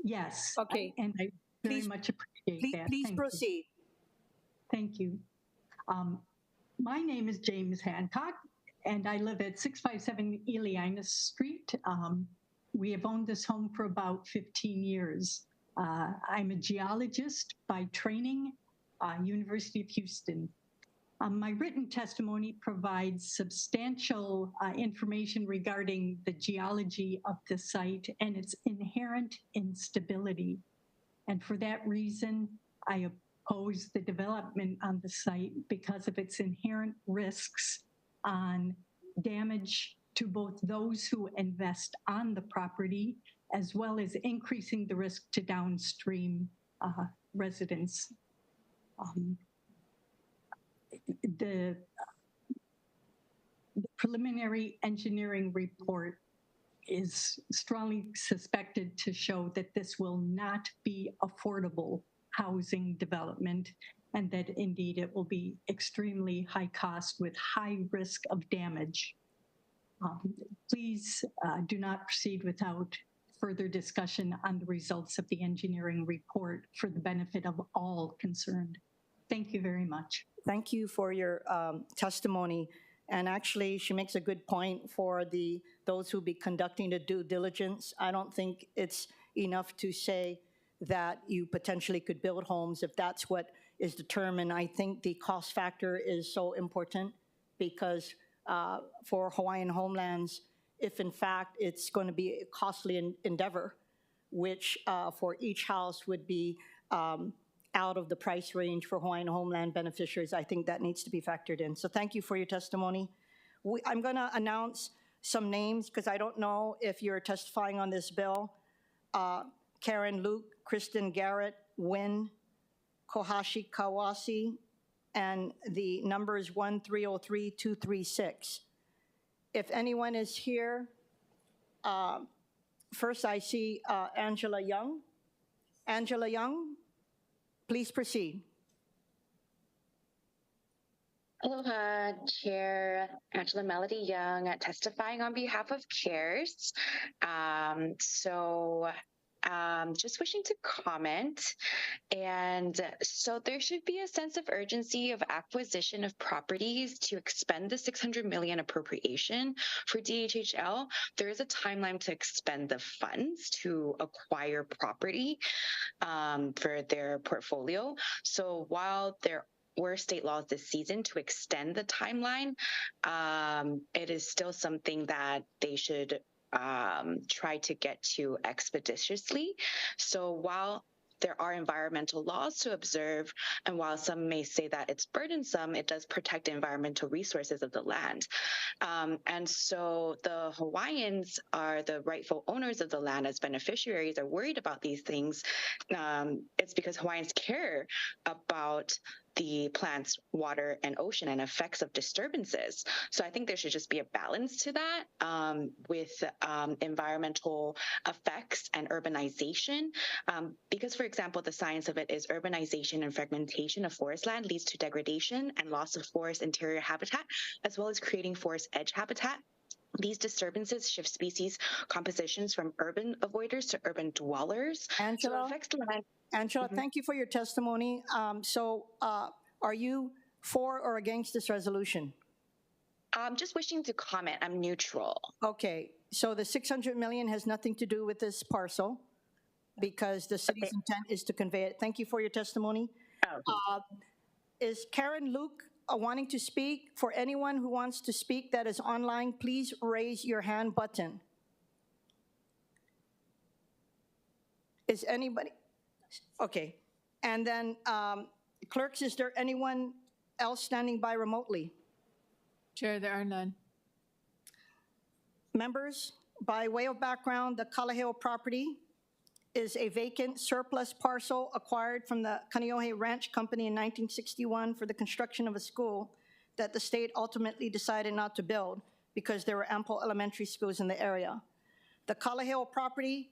Yes. Okay. And I very much appreciate that. Please proceed. Thank you. My name is James Hancock, and I live at 657 Kiaʻāina Street. We have owned this home for about 15 years. I'm a geologist by training, University of Houston. My written testimony provides substantial information regarding the geology of the site and its inherent instability. And for that reason, I oppose the development on the site because of its inherent risks on damage to both those who invest on the property, as well as increasing the risk to downstream residents. The preliminary engineering report is strongly suspected to show that this will not be affordable housing development, and that indeed it will be extremely high cost with high risk of damage. Please do not proceed without further discussion on the results of the engineering report for the benefit of all concerned. Thank you very much. Thank you for your testimony. And actually, she makes a good point for those who be conducting the due diligence. I don't think it's enough to say that you potentially could build homes if that's what is determined. I think the cost factor is so important because for Hawaiian homelands, if in fact it's going to be a costly endeavor, which for each house would be out of the price range for Hawaiian homeland beneficiaries, I think that needs to be factored in. So thank you for your testimony. I'm going to announce some names because I don't know if you're testifying on this bill. Karen Luke, Kristen Garrett, Wynn, Kohashi Kawasi, and the number is 1303236. If anyone is here, first I see Angela Young. Angela Young, please proceed. Aloha, Chair Angela Melody Young, testifying on behalf of CARES. Just wishing to comment. And so there should be a sense of urgency of acquisition of properties to expend the $600 million appropriation for DHHL. There is a timeline to expend the funds to acquire property for their portfolio. So while there were state laws this season to extend the timeline, it is still something that they should try to get to expeditiously. So while there are environmental laws to observe, and while some may say that it's burdensome, it does protect environmental resources of the land. And so the Hawaiians are the rightful owners of the land as beneficiaries are worried about these things. It's because Hawaiians care about the plants, water, and ocean and effects of disturbances. So I think there should just be a balance to that with environmental effects and urbanization. Because, for example, the science of it is urbanization and fragmentation of forest land leads to degradation and loss of forest interior habitat, as well as creating forest edge habitat. These disturbances shift species compositions from urban avoiders to urban dwellers. Angela? So it affects the land. Angela, thank you for your testimony. Are you for or against this resolution? I'm just wishing to comment. I'm neutral. Okay, so the 600 million has nothing to do with this parcel because the city's intent is to convey it. Thank you for your testimony. Is Karen Luke wanting to speak? For anyone who wants to speak that is online, please raise your hand button. Is anybody? Okay, and then clerks, is there anyone else standing by remotely? Chair, there are none. Members, by way of background, the Kalaheo property is a vacant surplus parcel acquired from the Kaneohe Ranch Company in 1961 for the construction of a school that the state ultimately decided not to build because there were ample elementary schools in the area. The Kalaheo property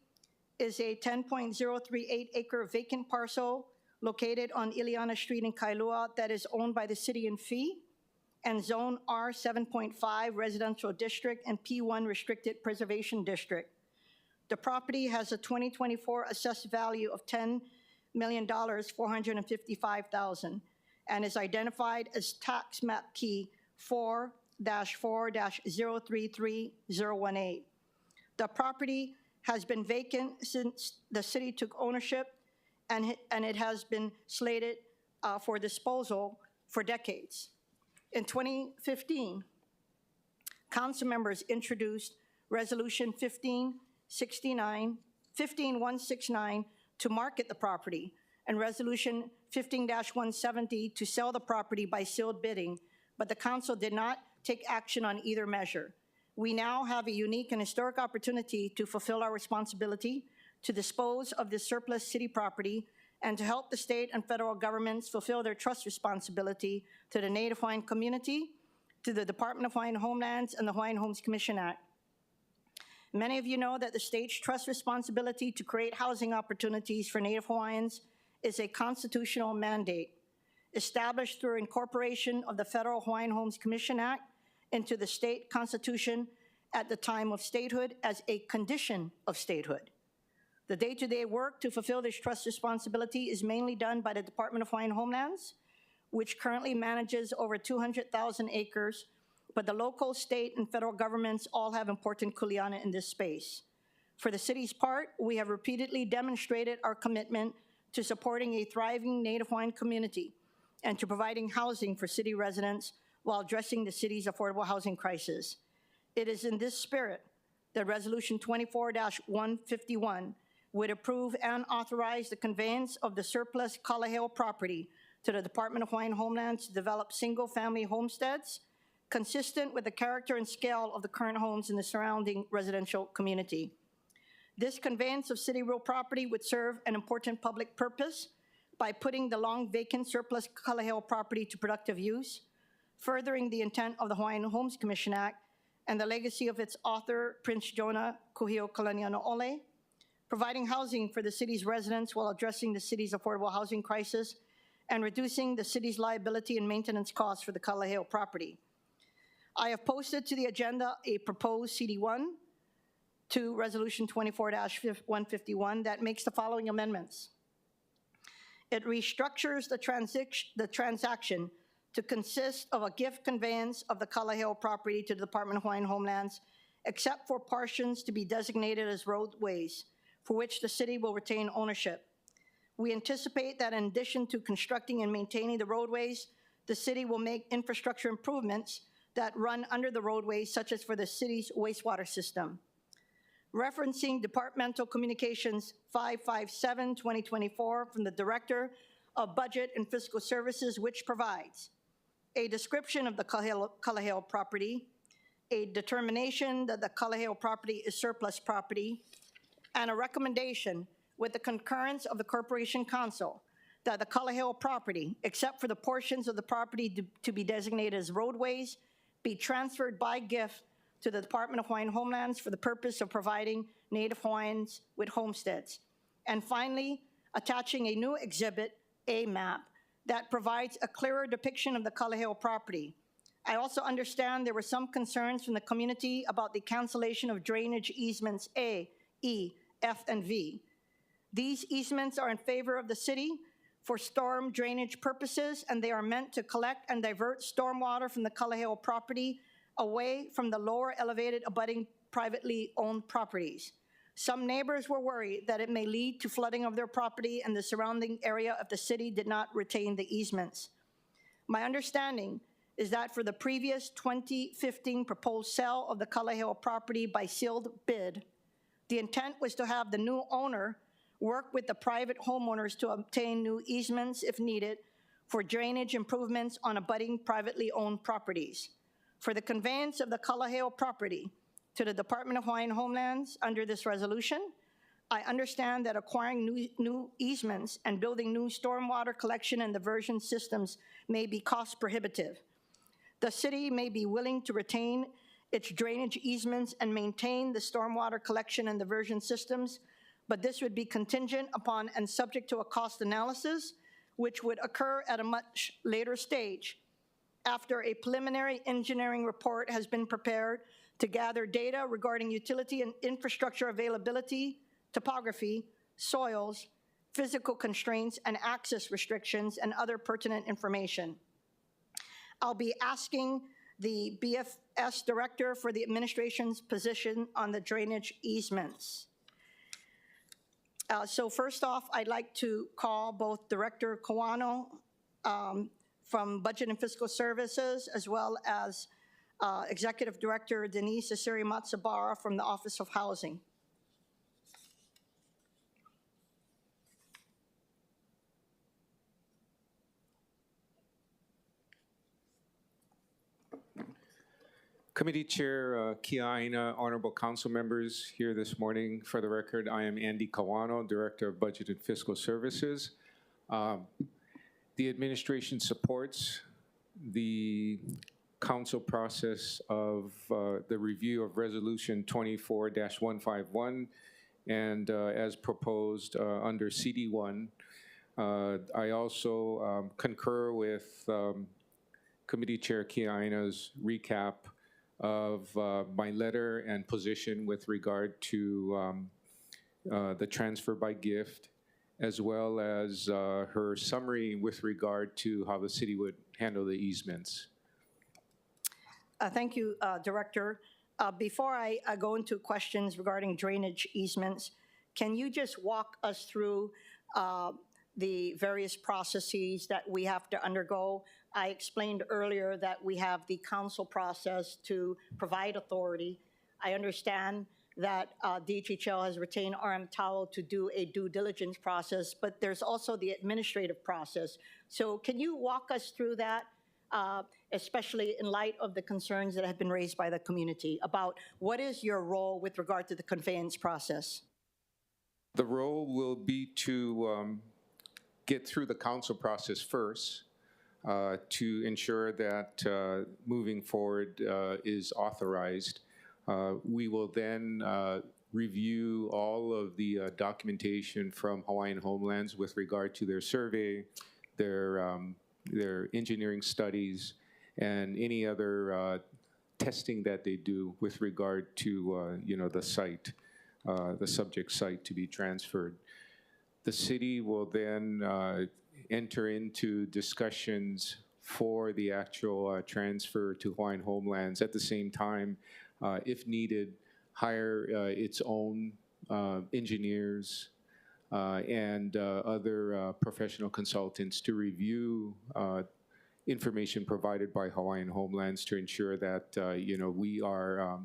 is a 10.038 acre vacant parcel located on Ileana Street in Kailua that is owned by the city in fee and Zone R 7.5 Residential District and P1 Restricted Preservation District. The property has a 2024 assessed value of $10,455,000 and is identified as tax map key 4-4-033018. The property has been vacant since the city took ownership, and it has been slated for disposal for decades. In 2015, council members introduced Resolution 15169 to market the property, and Resolution 15-170 to sell the property by sealed bidding, but the council did not take action on either measure. We now have a unique and historic opportunity to fulfill our responsibility to dispose of this surplus city property and to help the state and federal governments fulfill their trust responsibility to the Native Hawaiian community, to the Department of Hawaiian Homelands, and the Hawaiian Homes Commission Act. Many of you know that the state's trust responsibility to create housing opportunities for Native Hawaiians is a constitutional mandate established through incorporation of the Federal Hawaiian Homes Commission Act into the state constitution at the time of statehood as a condition of statehood. The day-to-day work to fulfill this trust responsibility is mainly done by the Department of Hawaiian Homelands, which currently manages over 200,000 acres, but the local, state, and federal governments all have important kuleana in this space. For the city's part, we have repeatedly demonstrated our commitment to supporting a thriving Native Hawaiian community and to providing housing for city residents while addressing the city's affordable housing crisis. It is in this spirit that Resolution 24-151 would approve and authorize the conveyance of the surplus Kalaheo property to the Department of Hawaiian Homelands to develop single-family homesteads consistent with the character and scale of the current homes in the surrounding residential community. This conveyance of city real property would serve an important public purpose by putting the long vacant surplus Kalaheo property to productive use, furthering the intent of the Hawaiian Homes Commission Act and the legacy of its author, Prince Jonah Kuhio Kalanianaole, providing housing for the city's residents while addressing the city's affordable housing crisis, and reducing the city's liability and maintenance costs for the Kalaheo property. I have posted to the agenda a proposed CD1 to Resolution 24-151 that makes the following amendments. It restructures the transaction to consist of a gift conveyance of the Kalaheo property to the Department of Hawaiian Homelands, except for portions to be designated as roadways, for which the city will retain ownership. We anticipate that in addition to constructing and maintaining the roadways, the city will make infrastructure improvements that run under the roadways, such as for the city's wastewater system. referencing Departmental Communications 557-2024 from the Director of Budget and Fiscal Services, which provides a description of the Kalaheo property, a determination that the Kalaheo property is surplus property, and a recommendation with the concurrence of the Corporation Council that the Kalaheo property, except for the portions of the property to be designated as roadways, be transferred by gift to the Department of Hawaiian Homelands for the purpose of providing Native Hawaiians with homesteads. And finally, attaching a new exhibit, a map, that provides a clearer depiction of the Kalaheo property. I also understand there were some concerns from the community about the cancellation of drainage easements A, E, F, and V. These easements are in favor of the city for storm drainage purposes, and they are meant to collect and divert stormwater from the Kalaheo property away from the lower elevated abutting privately owned properties. Some neighbors were worried that it may lead to flooding of their property and the surrounding area if the city did not retain the easements. My understanding is that for the previous 2015 proposed sale of the Kalaheo property by sealed bid, the intent was to have the new owner work with the private homeowners to obtain new easements if needed for drainage improvements on abutting privately owned properties. For the conveyance of the Kalaheo property to the Department of Hawaiian Homelands under this resolution, I understand that acquiring new easements and building new stormwater collection and diversion systems may be cost prohibitive. The city may be willing to retain its drainage easements and maintain the stormwater collection and diversion systems, but this would be contingent upon and subject to a cost analysis, which would occur at a much later stage after a preliminary engineering report has been prepared to gather data regarding utility and infrastructure availability, topography, soils, physical constraints, and access restrictions, and other pertinent information. I'll be asking the BFS Director for the administration's position on the drainage easements. So first off, I'd like to call both Director Kawano from Budget and Fiscal Services, as well as Executive Director Denise Asiri Matsubara from the Office of Housing. Committee Chair Kiaʻāina, honorable council members here this morning. For the record, I am Andy Kawano, Director of Budget and Fiscal Services. The administration supports the council process of the review of Resolution 24-151 and as proposed under CD1. I also concur with Committee Chair Kiaʻāina's recap of my letter and position with regard to the transfer by gift, as well as her summary with regard to how the city would handle the easements. Thank you, Director. Before I go into questions regarding drainage easements, can you just walk us through the various processes that we have to undergo? I explained earlier that we have the council process to provide authority. I understand that DHHL has retained RM Towel to do a due diligence process, but there's also the administrative process. So can you walk us through that, especially in light of the concerns that have been raised by the community about what is your role with regard to the conveyance process? The role will be to get through the council process first, to ensure that moving forward is authorized. We will then review all of the documentation from Hawaiian Homelands with regard to their survey, their engineering studies, and any other testing that they do with regard to the site, the subject site to be transferred. The city will then enter into discussions for the actual transfer to Hawaiian Homelands. At the same time, if needed, hire its own engineers and other professional consultants to review information provided by Hawaiian Homelands to ensure that we are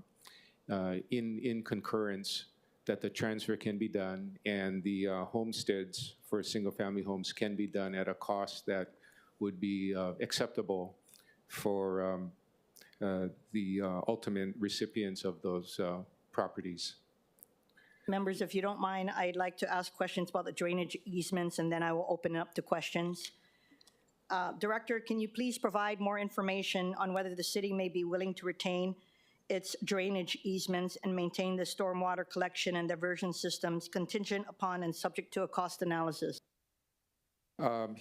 in concurrence that the transfer can be done and the homesteads for single-family homes can be done at a cost that would be acceptable for the ultimate recipients of those properties. Members, if you don't mind, I'd like to ask questions about the drainage easements, and then I will open it up to questions. Director, can you please provide more information on whether the city may be willing to retain its drainage easements and maintain the stormwater collection and diversion systems contingent upon and subject to a cost analysis?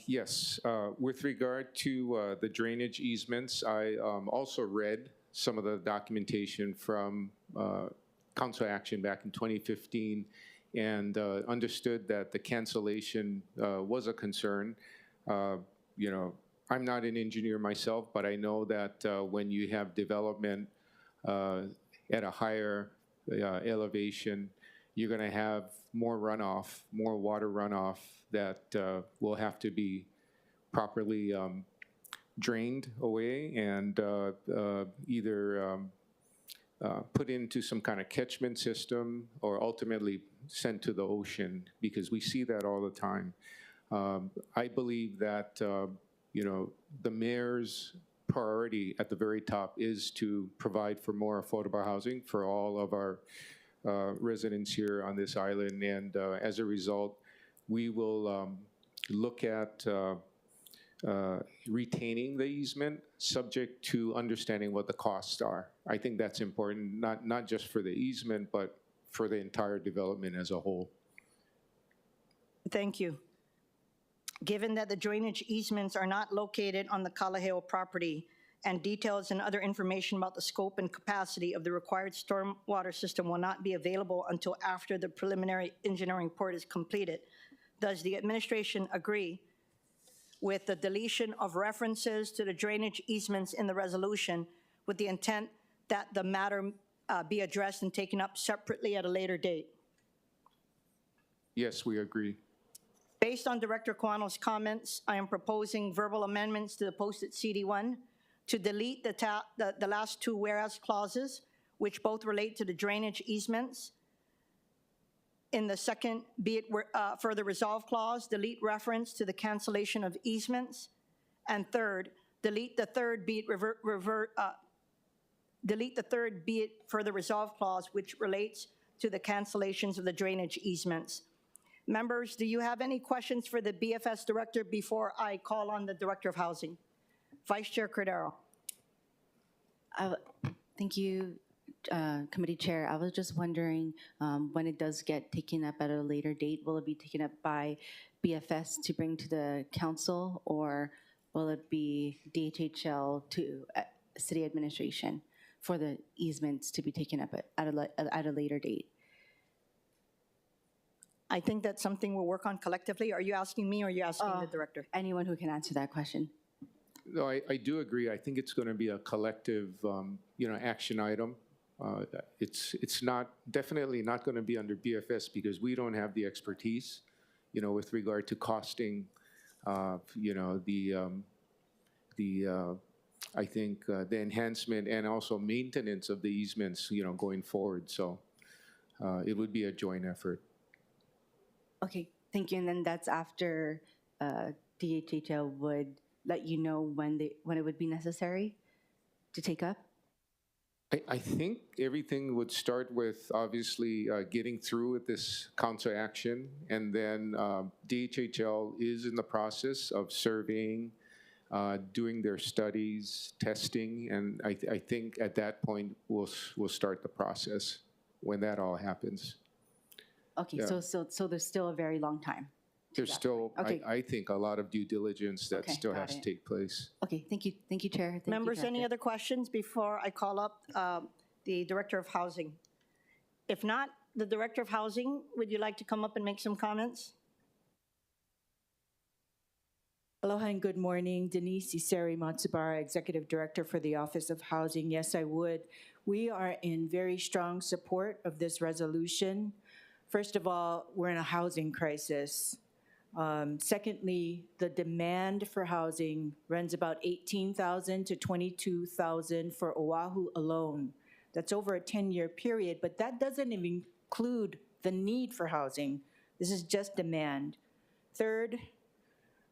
Yes, with regard to the drainage easements, I also read some of the documentation from council action back in 2015 and understood that the cancellation was a concern. You know, I'm not an engineer myself, but I know that when you have development at a higher elevation, you're going to have more runoff, more water runoff that will have to be properly drained away and either put into some kind of catchment system or ultimately sent to the ocean, because we see that all the time. I believe that, you know, the mayor's priority at the very top is to provide for more affordable housing for all of our residents here on this island. And as a result, we will look at retaining the easement subject to understanding what the costs are. I think that's important, not just for the easement, but for the entire development as a whole. Thank you. Given that the drainage easements are not located on the Kalaheo property and details and other information about the scope and capacity of the required stormwater system will not be available until after the preliminary engineering report is completed, does the administration agree with the deletion of references to the drainage easements in the resolution with the intent that the matter be addressed and taken up separately at a later date? Yes, we agree. Based on Director Kawano's comments, I am proposing verbal amendments to the posted CD1 to delete the last two whereas clauses, which both relate to the drainage easements. In the second, be it further resolve clause, delete reference to the cancellation of easements. And third, delete the third, be it further resolve clause, which relates to the cancellations of the drainage easements. Members, do you have any questions for the BFS director before I call on the Director of Housing? Vice Chair Cordero. Thank you, Committee Chair. I was just wondering when it does get taken up at a later date, will it be taken up by BFS to bring to the council, or will it be DHHL to city administration for the easements to be taken up at a later date? I think that's something we'll work on collectively. Are you asking me or are you asking the director? Anyone who can answer that question. No, I do agree. I think it's going to be a collective, you know, action item. It's not, definitely not going to be under BFS because we don't have the expertise, you know, with regard to costing, you know, I think the enhancement and also maintenance of the easements, you know, going forward. So it would be a joint effort. Okay, thank you. And then that's after DHHL would let you know when it would be necessary to take up? I think everything would start with obviously getting through with this council action, and then DHHL is in the process of surveying, doing their studies, testing, and I think at that point we'll start the process when that all happens. Okay, Yeah. so there's still a very long time. There's still, Okay. I think, a lot of due diligence that Okay, still got has to it. take place. Okay, thank you, Chair. Thank you, Members, any Director. other questions before I call up the Director of Housing? If not, the Director of Housing, would you like to come up and make some comments? Aloha and good morning. Denise Iseri Matsubara, Executive Director for the Office of Housing. Yes, I would. We are in very strong support of this resolution. First of all, we're in a housing crisis. Secondly, the demand for housing runs about 18,000 to 22,000 for Oahu alone. That's over a 10-year period, but that doesn't even include the need for housing. This is just demand. Third,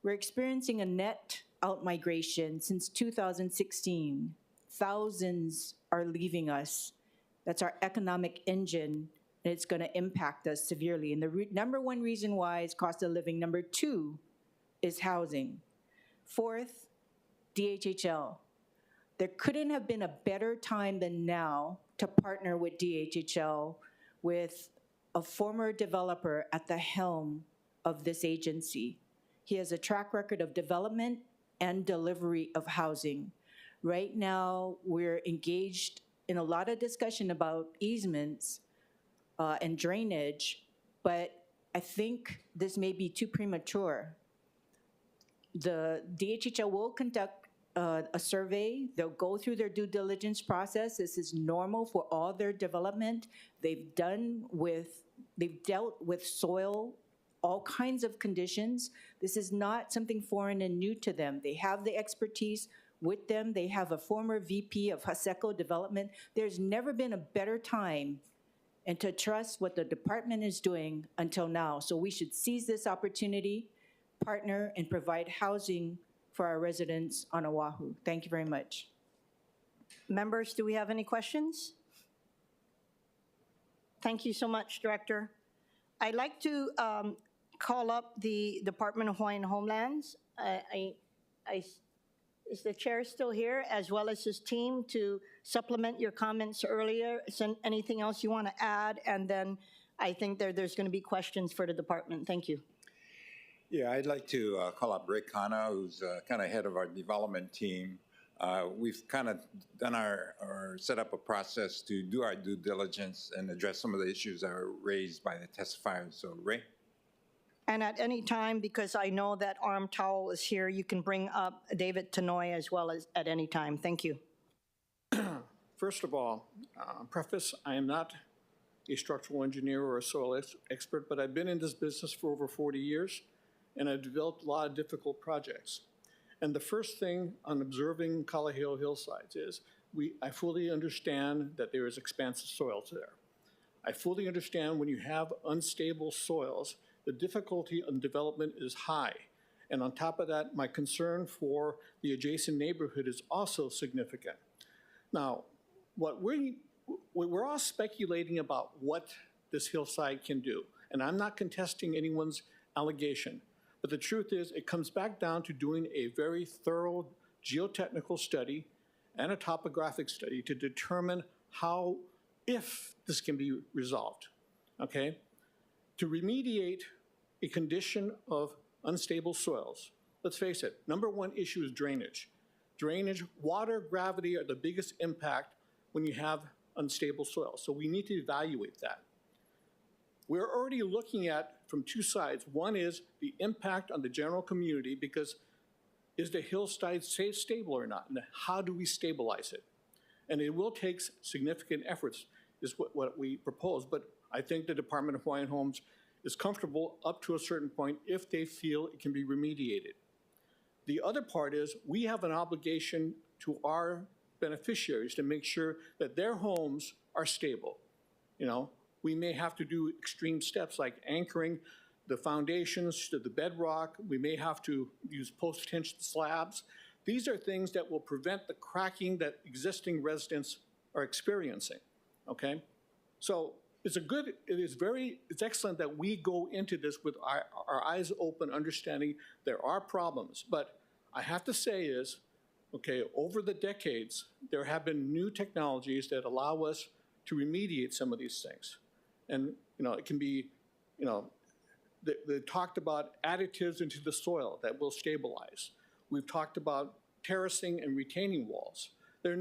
we're experiencing a net out-migration since 2016. Thousands are leaving us. That's our economic engine, and it's going to impact us severely. And the number one reason why is cost of living. Number two is housing. Fourth, DHHL. There couldn't have been a better time than now to partner with DHHL, with a former developer at the helm of this agency. He has a track record of development and delivery of housing. Right now, we're engaged in a lot of discussion about easements and drainage, but I think this may be too premature. The DHHL will conduct a survey. They'll go through their due diligence process. This is normal for all their development. They've dealt with soil, all kinds of conditions. This is not something foreign and new to them. They have the expertise with them. They have a former VP of Haseko Development. There's never been a better time and to trust what the department is doing until now. So we should seize this opportunity, partner, and provide housing for our residents on Oahu. Thank you very much. Members, do we have any questions? Thank you so much, Director. I'd like to call up the Department of Hawaiian Homelands. Is the chair still here, as well as his team, to supplement your comments earlier? Is there anything else you want to add? And then I think there's going to be questions for the department. Thank you. Yeah, I'd like to call up Rick Hanna, who's kind of head of our development team. We've kind of done or set up a process to do our due diligence and address some of the issues that were raised by the testifiers. So, Ray? And at any time, because I know that Arm Towel is here, you can bring up David Tanoy as well as at any time. Thank you. First of all, preface, I am not a structural engineer or a soil expert, but I've been in this business for over 40 years, and I've developed a lot of difficult projects. And the first thing on observing Kalaheo hillsides is I fully understand that there is expansive soils there. I fully understand when you have unstable soils, the difficulty in development is high. And on top of that, my concern for the adjacent neighborhood is also significant. Now, we're all speculating about what this hillside can do. And I'm not contesting anyone's allegation. But the truth is, it comes back down to doing a very thorough geotechnical study and a topographic study to determine if this can be resolved, okay? To remediate a condition of unstable soils, let's face it, number one issue is drainage. Drainage, water, gravity are the biggest impact when you have unstable soil. So we need to evaluate that. We're already looking at from two sides. One is the impact on the general community, because is the hillside stable or not? And how do we stabilize it? And it will take significant efforts, is what we propose. But I think the Department of Hawaiian Homes is comfortable up to a certain point if they feel it can be remediated. The other part is we have an obligation to our beneficiaries to make sure that their homes are stable. You know, we may have to do extreme steps like anchoring the foundations to the bedrock. We may have to use post-tension slabs. These are things that will prevent the cracking that existing residents are experiencing, okay? So it's excellent that we go into this with our eyes open, understanding there are problems. But I have to say is, okay, over the decades, there have been new technologies that allow us to remediate some of these things. And, you know, it can be, you know, they talked about additives into the soil that will stabilize. We've talked about terracing and retaining walls. There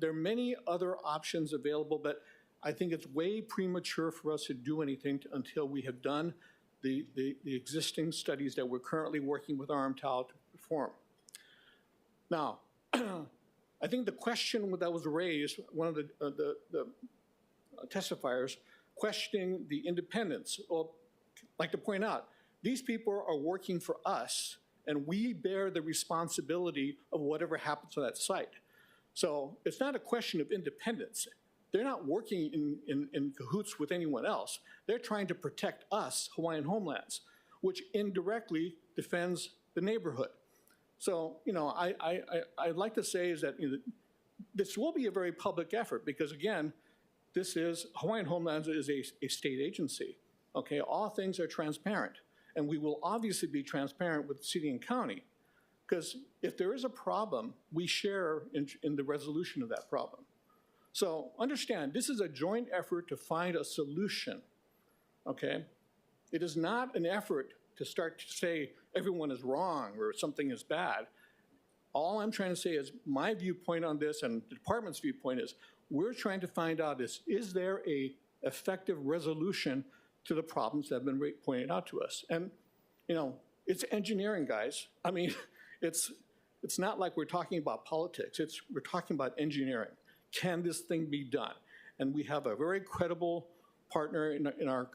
are many other options available, but I think it's way premature for us to do anything until we have done the existing studies that we're currently working with RMTAL to perform. Now, I think the question that was raised, one of the testifiers, questioning the independence. Well, I'd like to point out, these people are working for us, and we bear the responsibility of whatever happens on that site. So it's not a question of independence. they're not working in cahoots with anyone else. They're trying to protect us, Hawaiian homelands, which indirectly defends the neighborhood. So, I'd like to say is that this will be a very public effort because, again, Hawaiian Homelands is a state agency, okay? All things are transparent, and we will obviously be transparent with the city and county because if there is a problem, we share in the resolution of that problem. So understand, this is a joint effort to find a solution, okay? It is not an effort to start to say everyone is wrong or something is bad. All I'm trying to say is my viewpoint on this and the department's viewpoint is we're trying to find out is there a effective resolution to the problems that have been pointed out to us? And, it's engineering, guys. I mean, it's not like we're talking about politics. We're talking about engineering. Can this thing be done? And we have a very credible partner in our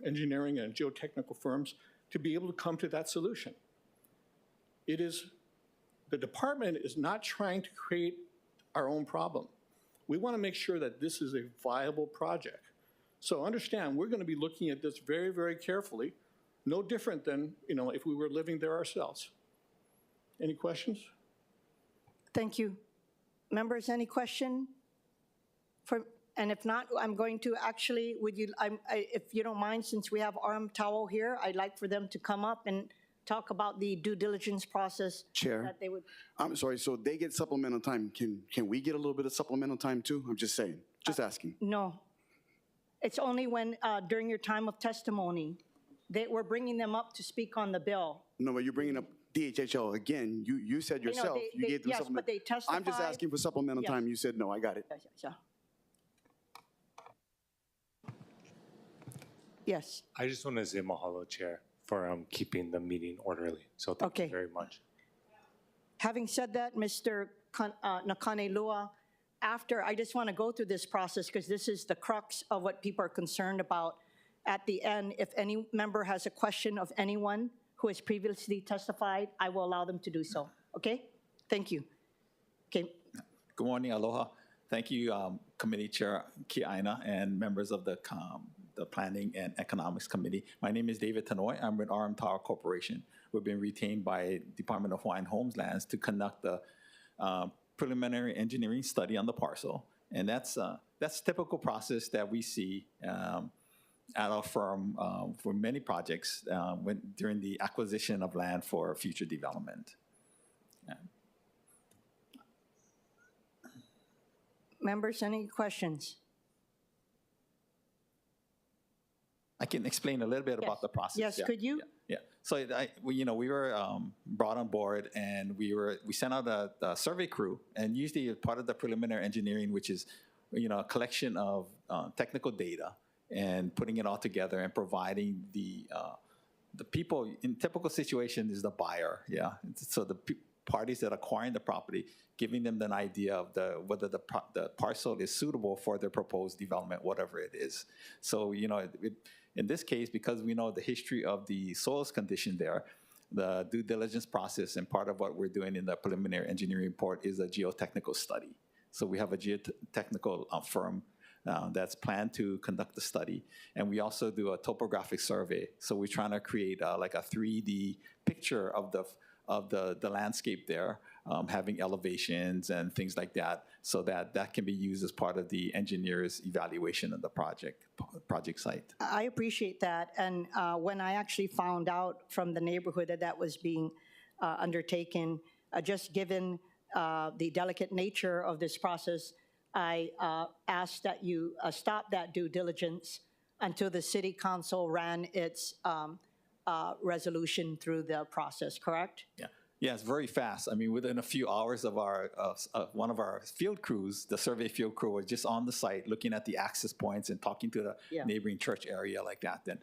engineering and geotechnical firms to be able to come to that solution. The department is not trying to create our own problem. We want to make sure that this is a viable project. So understand, we're going to be looking at this very, very carefully, no different than, if we were living there ourselves. Any questions? Thank you. Members, any question? And if not, I'm going to actually, if you don't mind, since we have Arm Towel here, I'd like for them to come up and talk about the due diligence process. Chair, that they would. I'm sorry, so they get supplemental time. Can we get a little bit of supplemental time too? I'm just saying, just asking. No. It's only when, during your time of testimony, we're bringing them up to speak on the bill. No, but you're bringing up DHHL again. You said yourself, you gave them yes, supplemental. but they testified. I'm just asking for supplemental time. You said no, I got it. Yes. I just want to say mahalo, Chair, for keeping the meeting orderly. So thank you very much. Having said that, Mr. Nakane Lua, I just want to go through this process because this is the crux of what people are concerned about. At the end, if any member has a question of anyone who has previously testified, I will allow them to do so. Okay? Thank you. Okay. Good morning, aloha. Thank you, Committee Chair Kiaʻāina and members of the Planning and Economics Committee. My name is David Tanoy. I'm with RM Tower Corporation. We've been retained by Department of Hawaiian Homelands to conduct the preliminary engineering study on the parcel. And that's typical process that we see at our firm for many projects during the acquisition of land for future development. Members, any questions? I can explain a little bit about the process. Yes, could you? Yeah. So we were brought on board, and we sent out a survey crew, and usually part of the preliminary engineering, which is a collection of technical data and putting it all together and providing the people in typical situation is the buyer. Yeah. So the parties that are acquiring the property, giving them an idea of whether the parcel is suitable for their proposed development, whatever it is. So in this case, because we know the history of the soils condition there, the due diligence process and part of what we're doing in the preliminary engineering report is a geotechnical study. So we have a geotechnical firm that's planned to conduct the study. And we also do a topographic survey. So we're trying to create like a 3D picture of the landscape there, having elevations and things like that, so that can be used as part of the engineer's evaluation of the project site. I appreciate that. And when I actually found out from the neighborhood that was being undertaken, just given the delicate nature of this process, I asked that you stop that due diligence until the city council ran its resolution through the process, correct? Yeah. Yeah, it's very fast. I mean, within a few hours of one of our field crews, the survey field crew was just on the site looking at the access points and talking to the neighboring church area like that. Then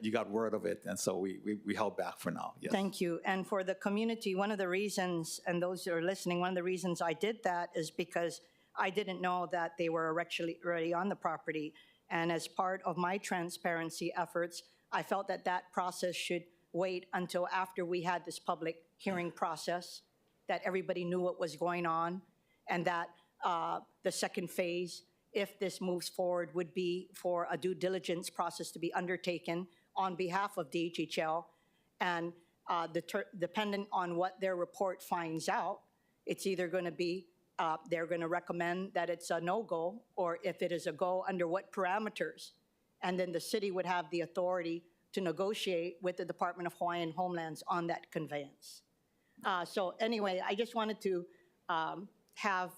you got word of it, and so we held back for now. Yes. Thank you. And for the community, one of the reasons, and those who are listening, one of the reasons I did that is because I didn't know that they were actually already on the property. And as part of my transparency efforts, I felt that process should wait until after we had this public hearing process, that everybody knew what was going on, and that the second phase, if this moves forward, would be for a due diligence process to be undertaken on behalf of DHHL. And dependent on what their report finds out, it's either going to be they're going to recommend that it's a no-go, or if it is a go, under what parameters. And then the city would have the authority to negotiate with the Department of Hawaiian Homelands on that conveyance. So anyway, I just wanted to have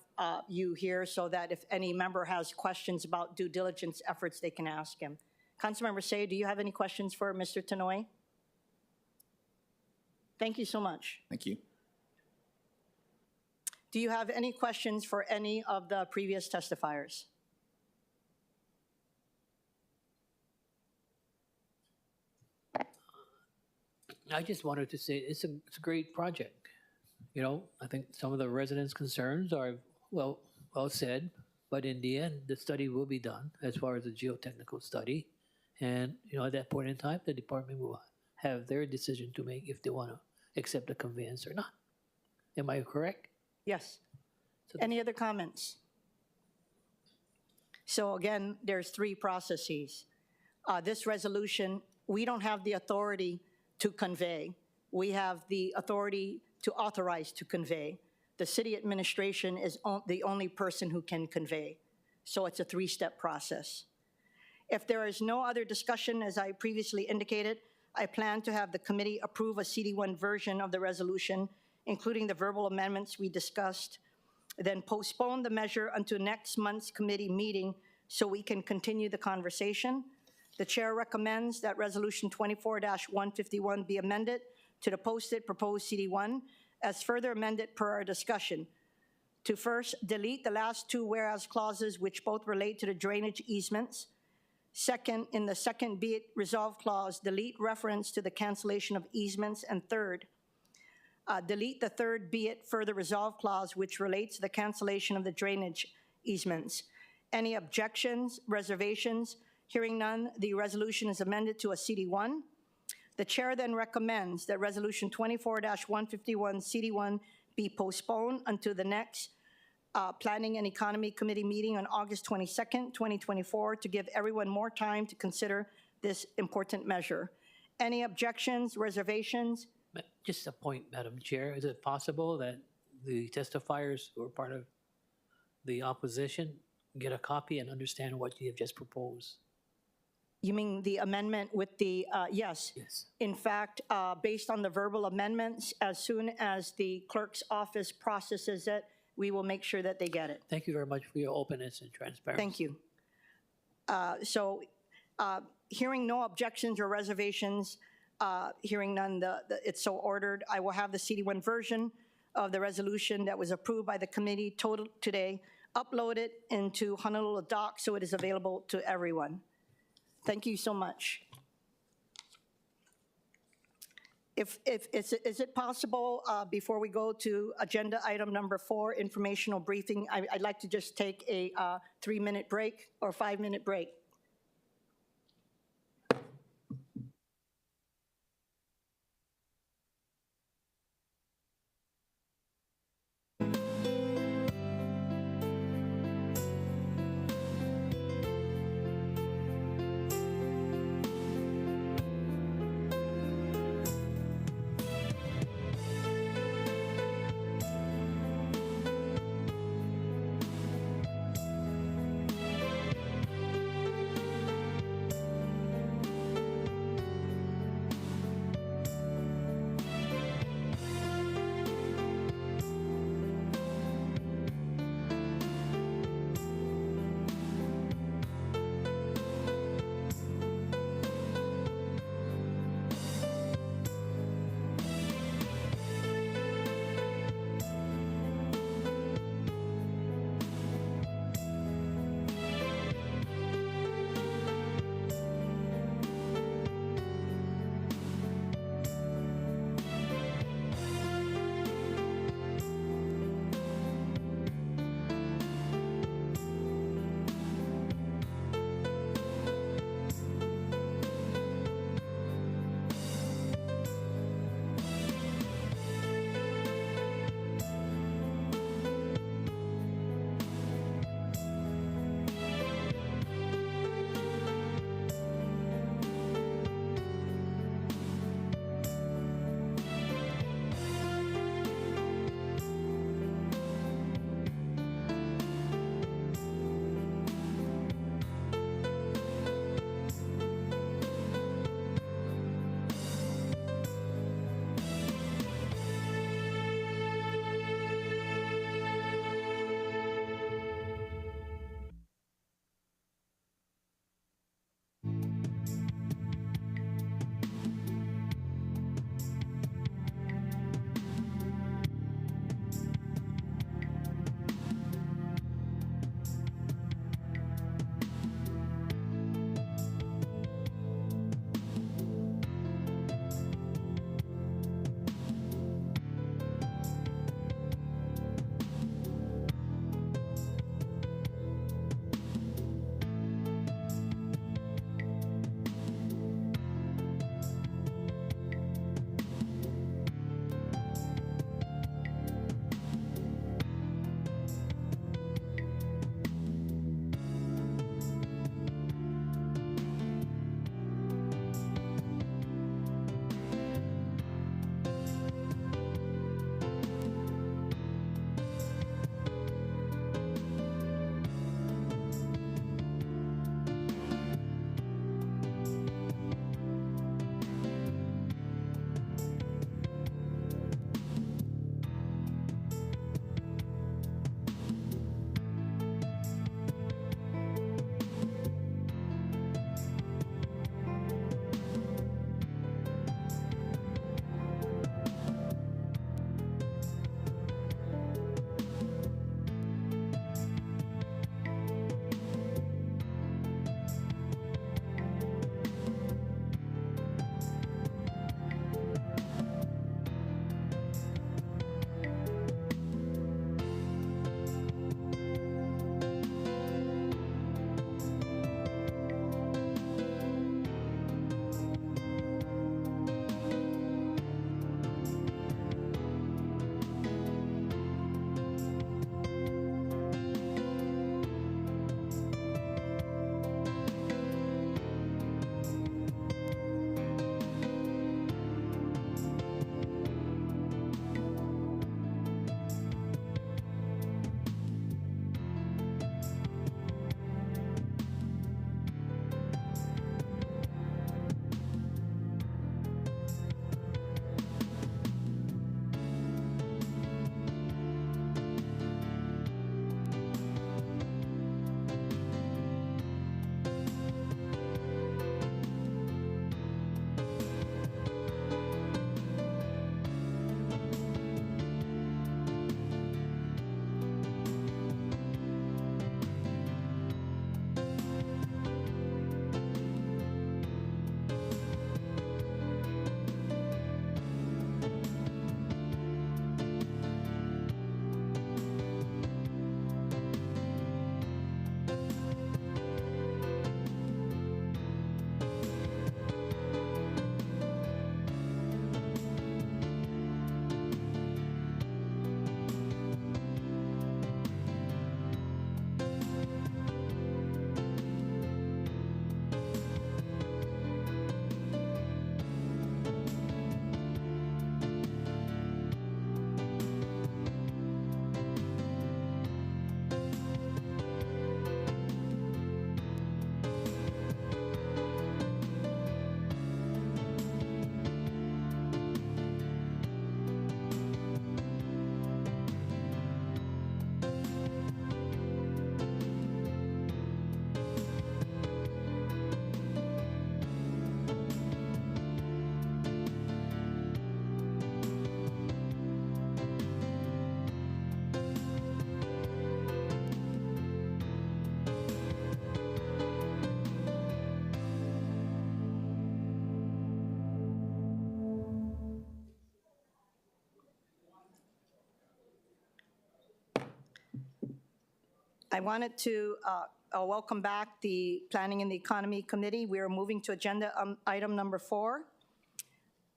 you here so that if any member has questions about due diligence efforts, they can ask him. Councilmember Say, do you have any questions for Mr. Tanoe? Thank you so much. Thank you. Do you have any questions for any of the previous testifiers? I just wanted to say it's a great project. You know, I think some of the residents' concerns are well said, but in the end, the study will be done as far as the geotechnical study. And, you know, at that point in time, the department will have their decision to make if they want to accept the conveyance or not. Am I correct? Yes. Any other comments? So again, there's three processes. This resolution, we don't have the authority to convey. We have the authority to authorize to convey. The city administration is the only person who can convey. So it's a three-step process. If there is no other discussion, as I previously indicated, I plan to have the committee approve a CD1 version of the resolution, including the verbal amendments we discussed, then postpone the measure until next month's committee meeting so we can continue the conversation. The chair recommends that Resolution 24-151 be amended to the posted proposed CD1 as further amended per our discussion. To first, delete the last two whereas clauses which both relate to the drainage easements. Second, in the second be it resolved clause, delete reference to the cancellation of easements. And third, delete the third be it further resolved clause which relates to the cancellation of the drainage easements. Any objections, reservations? Hearing none, the resolution is amended to a CD1. The chair then recommends that Resolution 24-151 CD1 be postponed until the next Planning and Economy Committee meeting on August 22nd, 2024, to give everyone more time to consider this important measure. Any objections, reservations? Just a point, Madam Chair. Is it possible that the testifiers who are part of the opposition get a copy and understand what you have just proposed? You mean the amendment with the, yes. Yes. In fact, based on the verbal amendments, as soon as the clerk's office processes it, we will make sure that they get it. Thank you very much for your openness and transparency. Thank you. Hearing no objections or reservations, hearing none, it's so ordered. I will have the CD1 version of the resolution that was approved by the committee today uploaded into Honolulu Docs so it is available to everyone. Thank you so much. Is it possible, before we go to agenda item number 4, informational briefing, I'd like to just take a 3-minute break or 5-minute break. I wanted to welcome back the Planning and the Economy Committee. We are moving to agenda item number 4,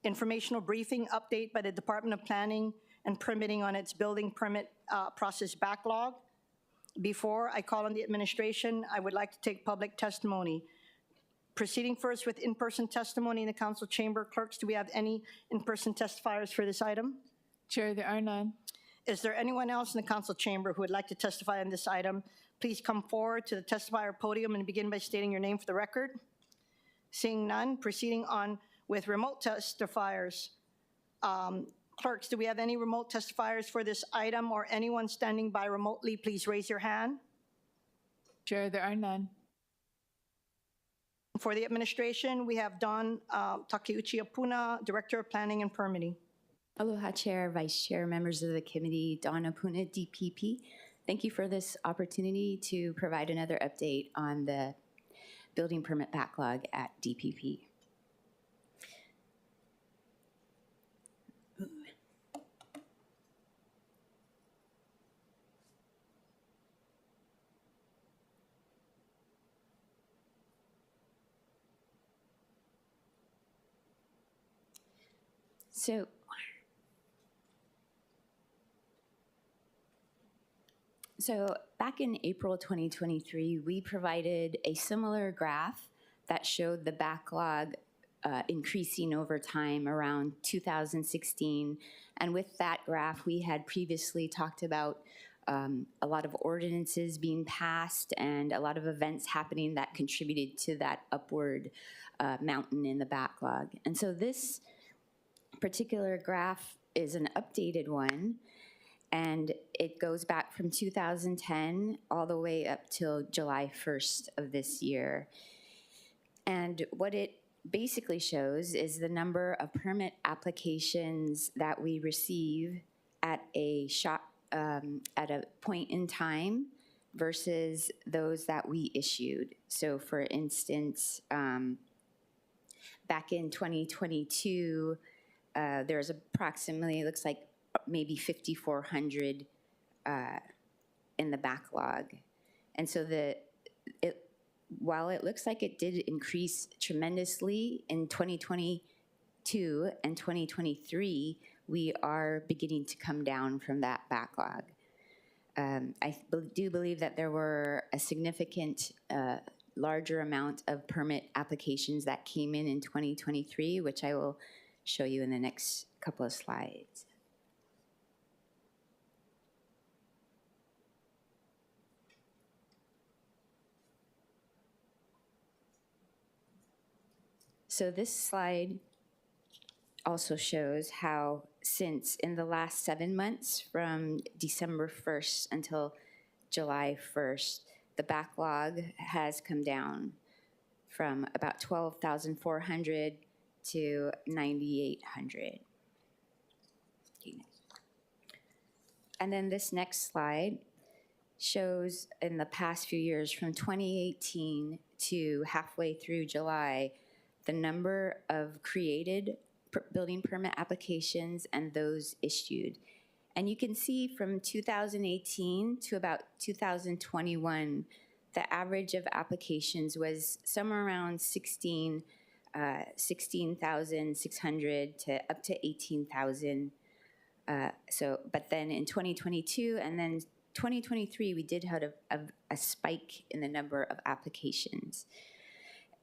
informational briefing update by the Department of Planning and Permitting on its building permit process backlog. Before I call on the administration, I would like to take public testimony. Proceeding first with in-person testimony in the council chamber. Clerks, do we have any in-person testifiers for this item? Chair, there are none. Is there anyone else in the council chamber who would like to testify on this item? Please come forward to the testifier podium and begin by stating your name for the record. Seeing none, proceeding on with remote testifiers. Clerks, do we have any remote testifiers for this item or anyone standing by remotely? Please raise your hand. Chair, there are none. For the administration, we have Don Takeuchi Apuna, Director of Planning and Permitting. Aloha, Chair, Vice Chair, members of the committee, Don Apuna, DPP. Thank you for this opportunity to provide another update on the building permit backlog at DPP. So back in April 2023, we provided a similar graph that showed the backlog increasing over time around 2016. And with that graph, we had previously talked about a lot of ordinances being passed and a lot of events happening that contributed to that upward mountain in the backlog. And so this particular graph is an updated one, and it goes back from 2010 all the way up till July 1st of this year. And what it basically shows is the number of permit applications that we receive at a point in time versus those that we issued. So for instance, back in 2022, there's approximately, looks like maybe 5,400 in the backlog. And so while it looks like it did increase tremendously in 2022 and 2023, we are beginning to come down from that backlog. I do believe that there were a significant larger amount of permit applications that came in 2023, which I will show you in the next couple of slides. So this slide also shows how since in the last 7 months, from December 1st until July 1st, the backlog has come down from about 12,400 to 9,800. And then this next slide shows in the past few years, from 2018 to halfway through July, the number of created building permit applications and those issued. And you can see from 2018 to about 2021, the average of applications was somewhere around 16,600 to up to 18,000. But then in 2022 and then 2023, we did have a spike in the number of applications.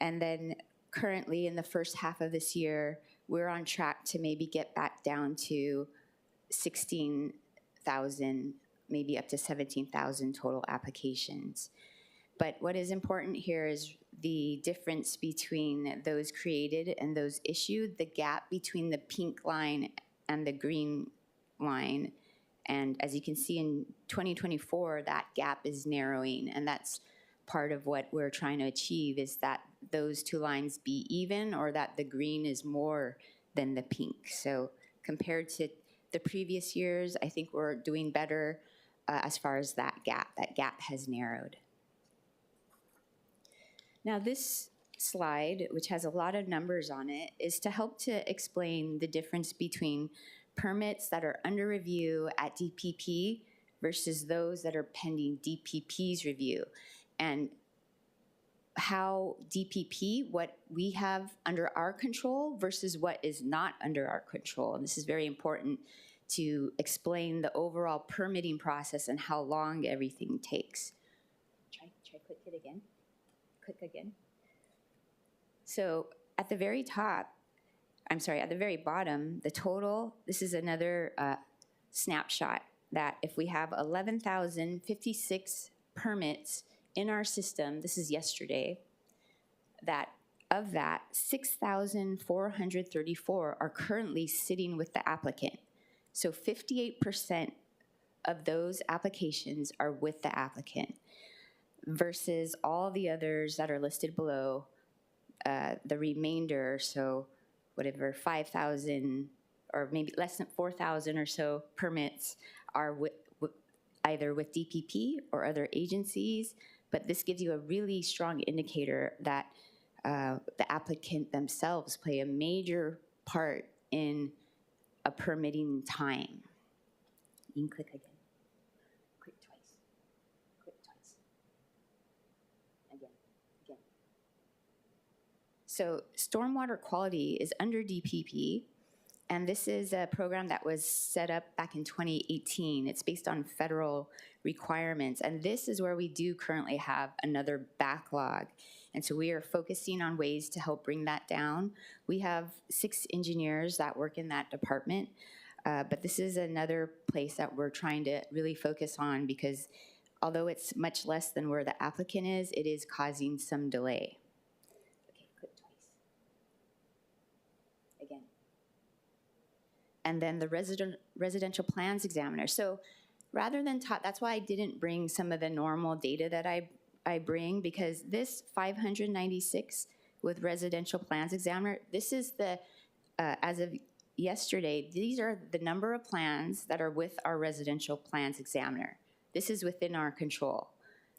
And then currently in the first half of this year, we're on track to maybe get back down to 16,000, maybe up to 17,000 total applications. But what is important here is the difference between those created and those issued, the gap between the pink line and the green line. And as you can see in 2024, that gap is narrowing, and that's part of what we're trying to achieve, is that those two lines be even, or that the green is more than the pink. So compared to the previous years, I think we're doing better as far as that gap. That gap has narrowed. Now this slide, which has a lot of numbers on it, is to help to explain the difference between permits that are under review at DPP versus those that are pending DPP's review. And how DPP, what we have under our control versus what is not under our control. And this is very important to explain the overall permitting process and how long everything takes. Try click it again. Click again. So at the very top, I'm sorry, at the very bottom, the total, this is another snapshot that if we have 11,056 permits in our system, this is yesterday, that of that, 6,434 are currently sitting with the applicant. So 58% of those applications are with the applicant versus all the others that are listed below, the remainder, so whatever, 5,000 or maybe less than 4,000 or so permits are either with DPP or other agencies, but this gives you a really strong indicator that the applicant themselves play a major part in a permitting time. You can click again. Click twice. Click twice. Again. Again. So stormwater quality is under DPP, and this is a program that was set up back in 2018. It's based on federal requirements, and this is where we do currently have another backlog. And so we are focusing on ways to help bring that down. We have 6 engineers that work in that department, but this is another place that we're trying to really focus on because although it's much less than where the applicant is, it is causing some delay. Okay, click twice. Again. And then the residential plans examiner. So rather than that's why I didn't bring some of the normal data that I bring, because this 596 with residential plans examiner, this is the, as of yesterday, these are the number of plans that are with our residential plans examiner. This is within our control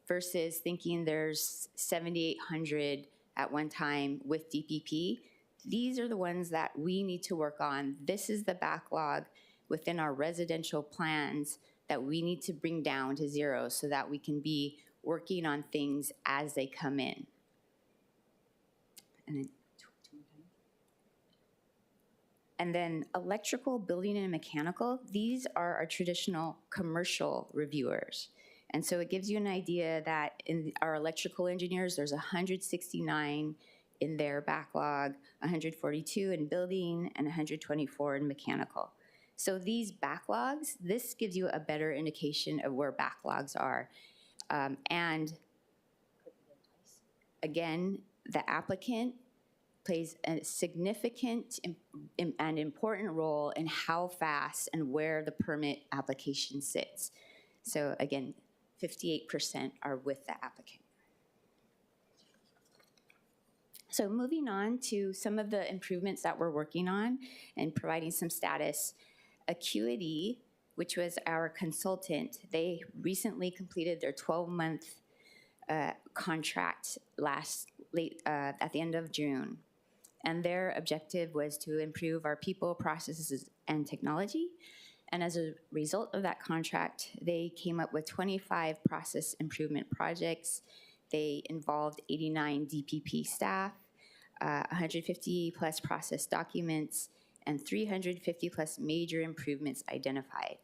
versus thinking there's 7,800 at one time with DPP. These are the ones that we need to work on. This is the backlog within our residential plans that we need to bring down to 0 so that we can be working on things as they come in. And then electrical, building, and mechanical, these are our traditional commercial reviewers. And so it gives you an idea that in our electrical engineers, there's 169 in their backlog, 142 in building, and 124 in mechanical. So these backlogs, this gives you a better indication of where backlogs are. And again, the applicant plays a significant and important role in how fast and where the permit application sits. So again, 58% are with the applicant. So moving on to some of the improvements that we're working on and providing some status. Acuity, which was our consultant, they recently completed their 12-month contract at the end of June. And their objective was to improve our people, processes, and technology. And as a result of that contract, they came up with 25 process improvement projects. They involved 89 DPP staff, 150 plus process documents, and 350 plus major improvements identified.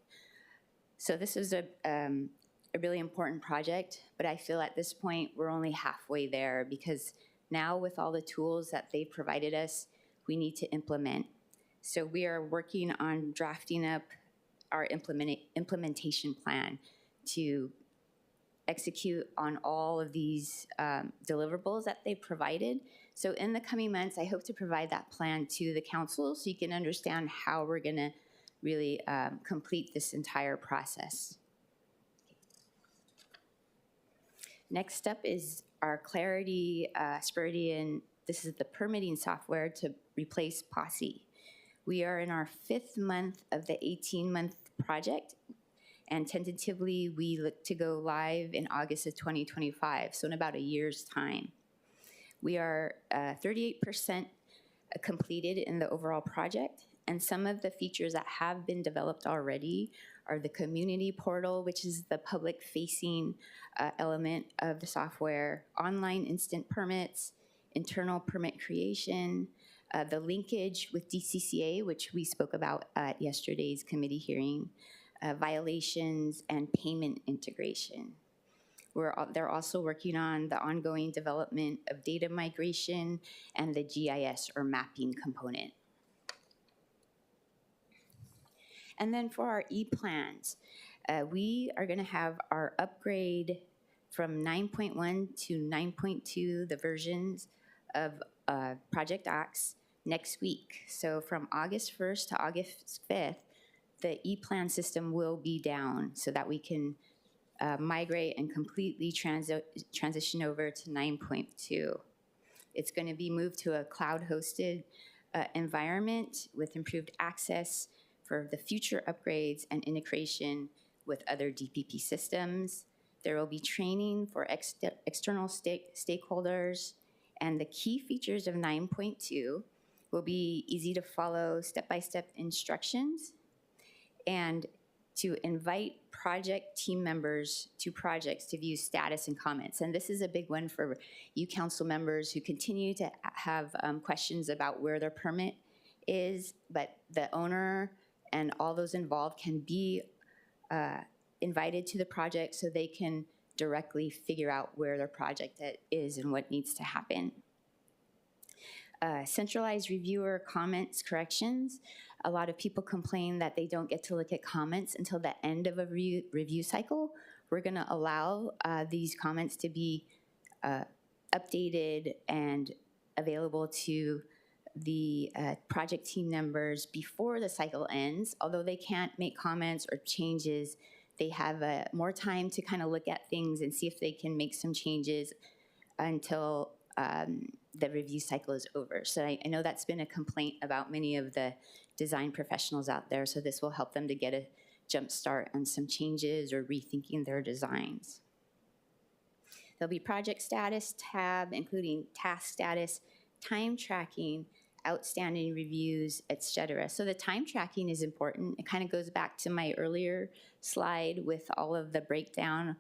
So this is a really important project, but I feel at this point we're only halfway there because now with all the tools that they've provided us, we need to implement. So we are working on drafting up our implementation plan to execute on all of these deliverables that they provided. So in the coming months, I hope to provide that plan to the council so you can understand how we're gonna really complete this entire process. Next up is our Clarity Spiridian. This is the permitting software to replace Posse. We are in our 5th month of the 18-month project, and tentatively we look to go live in August of 2025, so in about a year's time. We are 38% completed in the overall project, and some of the features that have been developed already are the community portal, which is the public-facing element of the software, online instant permits, internal permit creation, the linkage with DCCA, which we spoke about at yesterday's committee hearing, violations, and payment integration. They're also working on the ongoing development of data migration and the GIS or mapping component. And then for our e-plans, we are going to have our upgrade from 9.1 to 9.2, the versions of Project Ox, next week. So from August 1st to August 5th, the e-plan system will be down so that we can migrate and completely transition over to 9.2. It's going to be moved to a cloud-hosted environment with improved access for the future upgrades and integration with other DPP systems. There will be training for external stakeholders, and the key features of 9.2 will be easy to follow step-by-step instructions and to invite project team members to projects to view status and comments. And this is a big one for you council members who continue to have questions about where their permit is, but the owner and all those involved can be invited to the project so they can directly figure out where their project is and what needs to happen. Centralized reviewer comments corrections. A lot of people complain that they don't get to look at comments until the end of a review cycle. We're going to allow these comments to be updated and available to the project team members before the cycle ends. Although they can't make comments or changes, they have more time to kind of look at things and see if they can make some changes until the review cycle is over. So I know that's been a complaint about many of the design professionals out there, so this will help them to get a jump start on some changes or rethinking their designs. There'll be project status tab, including task status, time tracking, outstanding reviews, etc. So the time tracking is important. It kind of goes back to my earlier slide with all of the breakdown,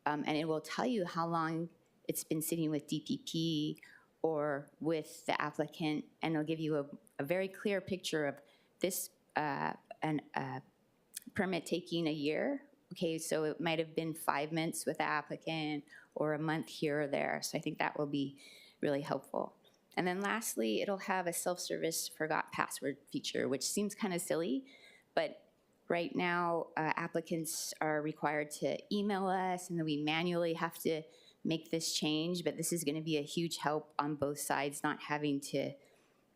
and it will tell you how long it's been sitting with DPP or with the applicant, and it'll give you a very clear picture of this permit taking a year. Okay, so it might have been 5 months with the applicant or a month here or there. So I think that will be really helpful. And then lastly, it'll have a self-service forgot password feature, which seems kind of silly, but right now applicants are required to email us, and then we manually have to make this change, but this is going to be a huge help on both sides, not having to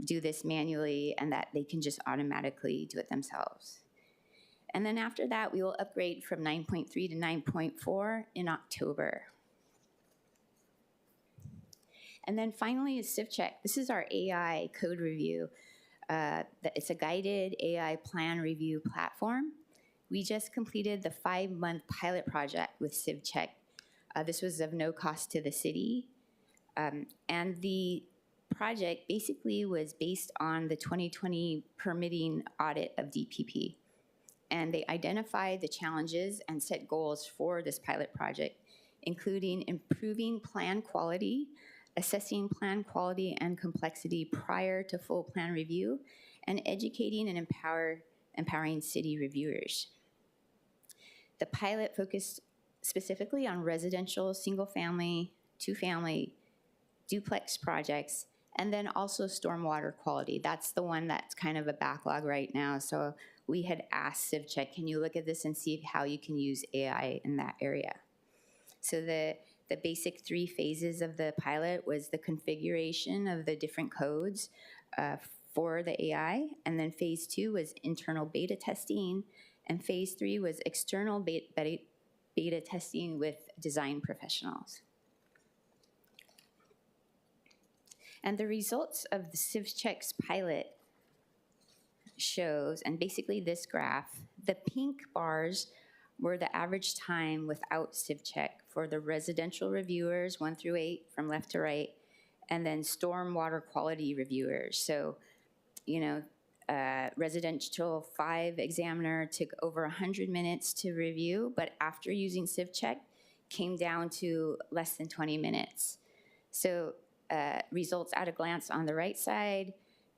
do this manually, and that they can just automatically do it themselves. And then after that, we will upgrade from 9.3 to 9.4 in October. And then finally is CivCheck. This is our AI code review. It's a guided AI plan review platform. We just completed the 5-month pilot project with CivCheck. This was of no cost to the city. And the project basically was based on the 2020 permitting audit of DPP. And they identified the challenges and set goals for this pilot project, including improving plan quality, assessing plan quality and complexity prior to full plan review, and educating and empowering city reviewers. The pilot focused specifically on residential, single-family, two-family, duplex projects, and then also stormwater quality. That's the one that's kind of a backlog right now. So we had asked CivCheck, can you look at this and see how you can use AI in that area? So the basic 3 phases of the pilot was the configuration of the different codes for the AI, and then phase 2 was internal beta testing, and phase 3 was external beta testing with design professionals. And the results of the CivCheck's pilot shows, and basically this graph, the pink bars were the average time without CivCheck for the residential reviewers, 1 through 8, from left to right, and then stormwater quality reviewers. So, you know, residential 5 examiner took over 100 minutes to review, but after using CivCheck, came down to less than 20 minutes. So results at a glance on the right side,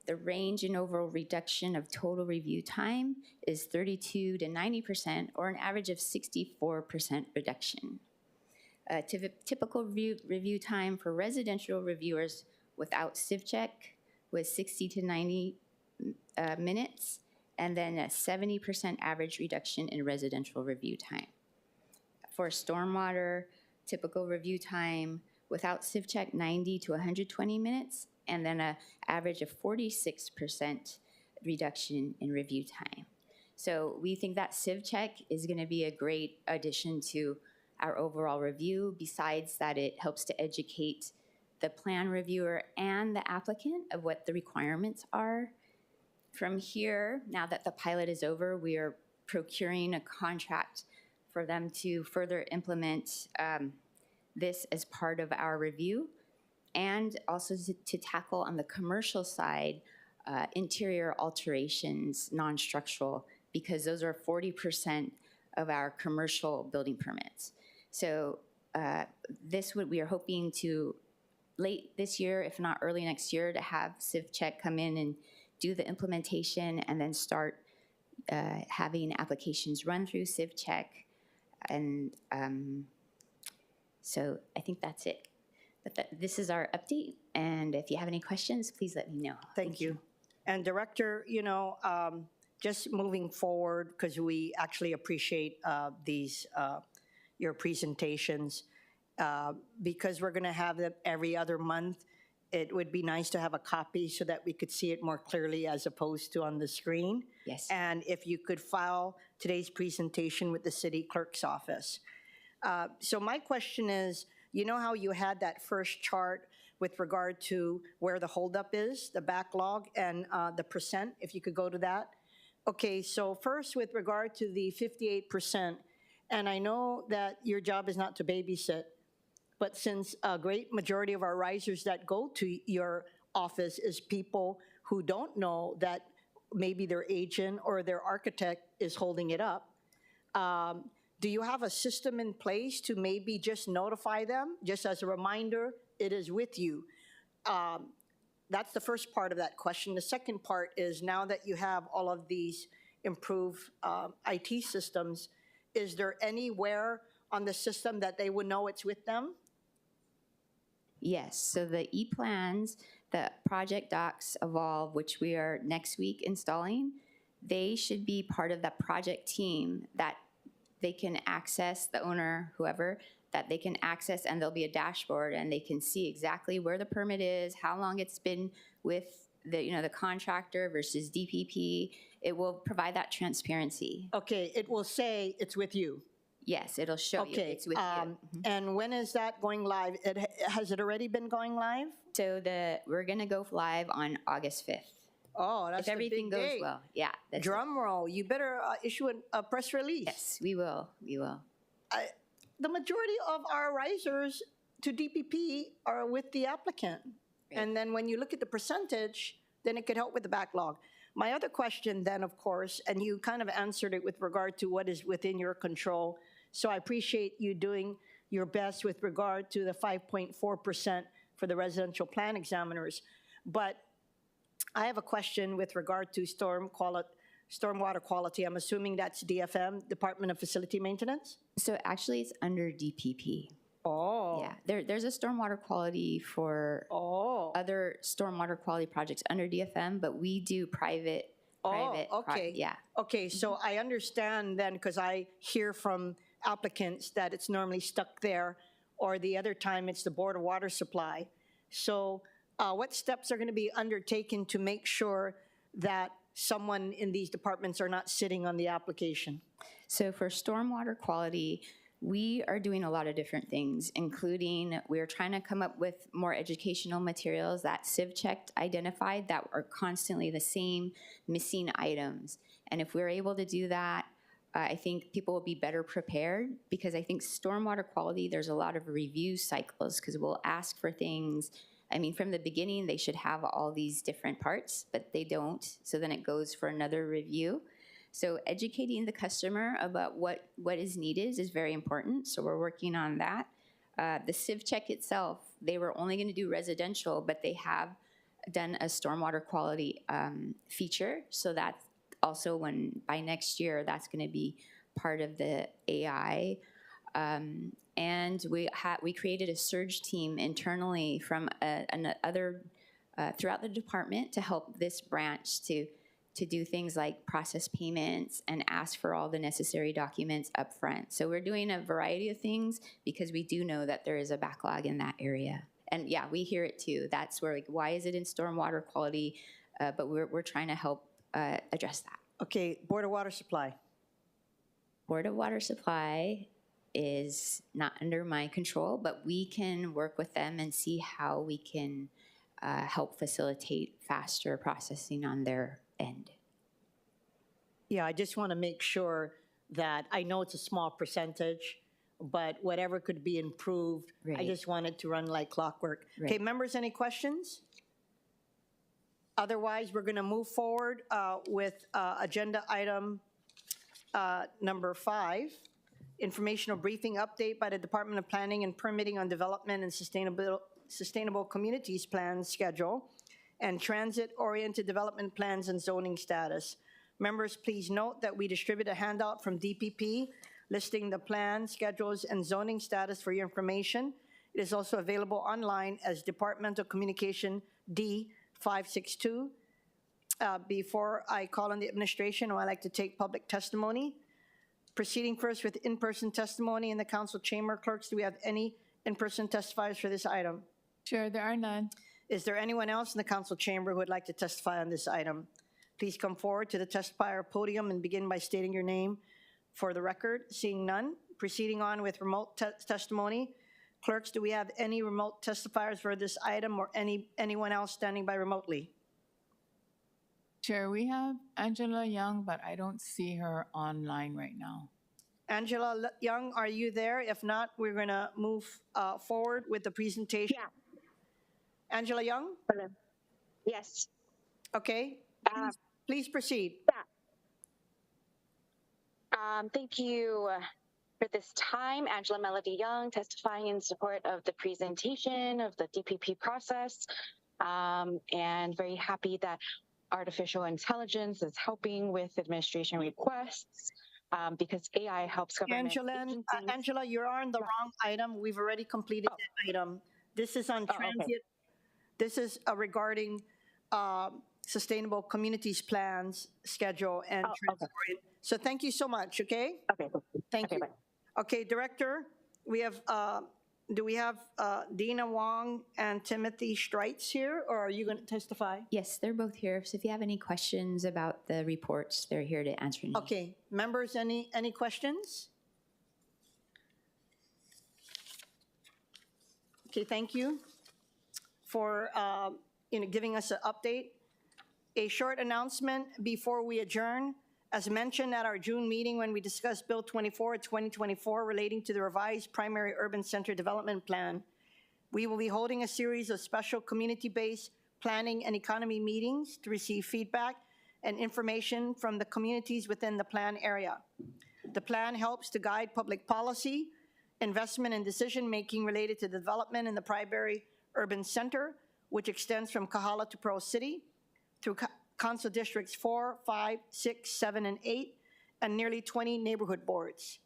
the range in overall reduction of total review time is 32 to 90%, or an average of 64% reduction. Typical review time for residential reviewers without CivCheck was 60 to 90 minutes, and then a 70% average reduction in residential review time. For stormwater, typical review time without CivCheck, 90 to 120 minutes, and then an average of 46% reduction in review time. So we think that CivCheck is going to be a great addition to our overall review, besides that it helps to educate the plan reviewer and the applicant of what the requirements are. From here, now that the pilot is over, we are procuring a contract for them to further implement this as part of our review, and also to tackle on the commercial side interior alterations, non-structural, because those are 40% of our commercial building permits. So we are hoping to late this year, if not early next year, to have CivCheck come in and do the implementation, and then start having applications run through CivCheck. And so I think that's it. But this is our update, and if you have any questions, please let me know. Thank you. And Director, you know, just moving forward, because we actually appreciate your presentations, because we're going to have them every other month, it would be nice to have a copy so that we could see it more clearly as opposed to on the screen. Yes. And if you could file today's presentation with the city clerk's office. So my question is, you know how you had that first chart with regard to where the holdup is, the backlog, and the percent, if you could go to that? Okay, so first with regard to the 58%, and I know that your job is not to babysit, but since a great majority of our risers that go to your office is people who don't know that maybe their agent or their architect is holding it up, do you have a system in place to maybe just notify them, just as a reminder, it is with you? That's the first part of that question. The second part is, now that you have all of these improved IT systems, is there anywhere on the system that they would know it's with them? Yes, so the e-plans, the project docs Evolve, which we are next week installing, they should be part of the project team that they can access, the owner, whoever, that they can access, and there'll be a dashboard, and they can see exactly where the permit is, how long it's been with the contractor versus DPP. It will provide that transparency. Okay, it will say it's with you. Yes, it'll show you it's with you. And when is that going live? Has it already been going live? So we're gonna go live on August 5th. Oh, that's if everything the big goes day. well. Yeah. Drum roll. You better issue a press release. Yes, we will. We will. The majority of our risers to DPP are with the applicant. Right. And then when you look at the percentage, then it could help with the backlog. My other question then, of course, and you kind of answered it with regard to what is within your control. So I appreciate you doing your best with regard to the 5.4% for the residential plan examiners. But I have a question with regard to stormwater quality. I'm assuming that's DFM, Department of Facility Maintenance? So actually it's under DPP. Oh. Yeah, there's a stormwater quality for other stormwater quality projects under DFM, but we do private. Okay. Yeah. Okay, so I understand then, because I hear from applicants that it's normally stuck there, or the other time it's the Board of Water Supply. So what steps are going to be undertaken to make sure that someone in these departments are not sitting on the application? So for stormwater quality, we are doing a lot of different things, including we're trying to come up with more educational materials that CivCheck identified that are constantly the same missing items. And if we're able to do that, I think people will be better prepared, because I think stormwater quality, there's a lot of review cycles, because we'll ask for things I mean, from the beginning, they should have all these different parts, but they don't. So then it goes for another review. So educating the customer about what is needed is very important. So we're working on that. The Civ Check itself, they were only going to do residential, but they have done a stormwater quality feature. So that's also by next year, that's going to be part of the AI. And we created a surge team internally from another throughout the department to help this branch to do things like process payments and ask for all the necessary documents up front. So we're doing a variety of things because we do know that there is a backlog in that area. And yeah, we hear it too. That's where, like, why is it in stormwater quality? But we're trying to help address that. Okay, Board of Water Supply. Board of Water Supply is not under my control, but we can work with them and see how we can help facilitate faster processing on their end. Yeah, I just want to make sure that, I know it's a small percentage, but whatever could be improved, I just want it to run like clockwork. Okay, members, any questions? Otherwise, we're going to move forward with agenda item number 5, informational briefing update by the Department of Planning and Permitting on Development and Sustainable Communities Plan schedule and transit-oriented development plans and zoning status. Members, please note that we distribute a handout from DPP listing the plan, schedules, and zoning status for your information. It is also available online as Departmental Communication D562. Before I call on the administration, I'd like to take public testimony. Proceeding first with in-person testimony in the council chamber. Clerks, do we have any in-person testifiers for this item? Chair, there are none. Is there anyone else in the council chamber who would like to testify on this item? Please come forward to the testifier podium and begin by stating your name for the record. Seeing none, proceeding on with remote testimony. Clerks, do we have any remote testifiers for this item or anyone else standing by remotely? Chair, we have Angela Young, but I don't see her online right now. Angela Young, are you there? If not, we're going to move forward with the presentation. Yeah. Angela Young? Hello. Yes. Okay. Please proceed. Yeah. Thank you for this time. Angela Melody Young, testifying in support of the presentation of the DPP process, and very happy that artificial intelligence is helping with administration requests, because AI helps government agencies. Angela, you're on the wrong item. We've already completed that item. This is on transit. Okay. This is regarding sustainable communities plans, schedule, and transport. So thank you so much, okay? Okay. Thank you. Bye. Okay, Director, we have, do we have Dina Wong and Timothy Streitz here, or are you going to testify? Yes, they're both here. So if you have any questions about the reports, they're here to answer any. Okay, members, any questions? Okay, thank you for giving us an update. A short announcement before we adjourn. As mentioned at our June meeting when we discussed Bill 24 of 2024 relating to the revised primary urban center development plan, we will be holding a series of special community-based planning and economy meetings to receive feedback and information from the communities within the plan area. The plan helps to guide public policy, investment, and decision-making related to development in the primary urban center, which extends from Kahala to Pearl City, through Council Districts 4, 5, 6, 7, and 8, and nearly 20 neighborhood boards.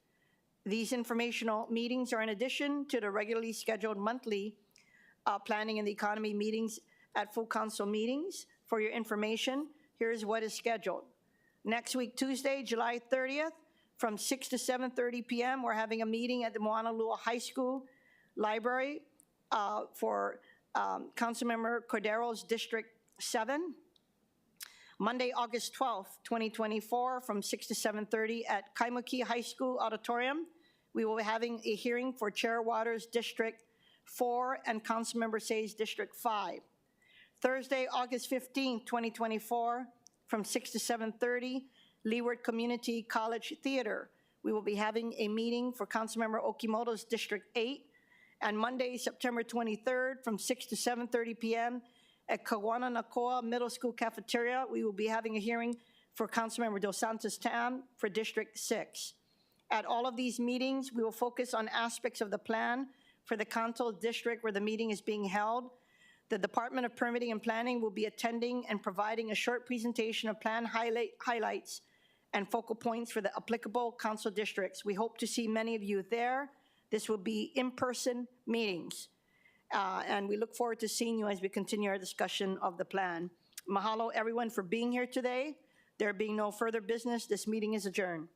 These informational meetings are in addition to the regularly scheduled monthly planning and the economy meetings at full council meetings. For your information, here's what is scheduled. Next week, Tuesday, July 30th, from 6 to 7:30 p.m., we're having a meeting at the Honolulu High School Library for Councilmember Cordero's District 7. Monday, August 12th, 2024, from 6 to 7:30 at Kaimuki High School Auditorium. We will be having a hearing for Chair Waters District 4 and Councilmember Say's District 5. Thursday, August 15th, 2024, from 6 to 7:30, Leeward Community College Theater. We will be having a meeting for Councilmember Okimoto's District 8 And Monday, September 23rd, from 6 to 7:30 p.m. at Kawananakoa Middle School Cafeteria, we will be having a hearing for Councilmember Dos Santos Tam for District 6. At all of these meetings, we will focus on aspects of the plan for the council district where the meeting is being held. The Department of Permitting and Planning will be attending and providing a short presentation of plan highlights and focal points for the applicable council districts. We hope to see many of you there. This will be in-person meetings. And we look forward to seeing you as we continue our discussion of the plan. Mahalo, everyone, for being here today. There being no further business, this meeting is adjourned.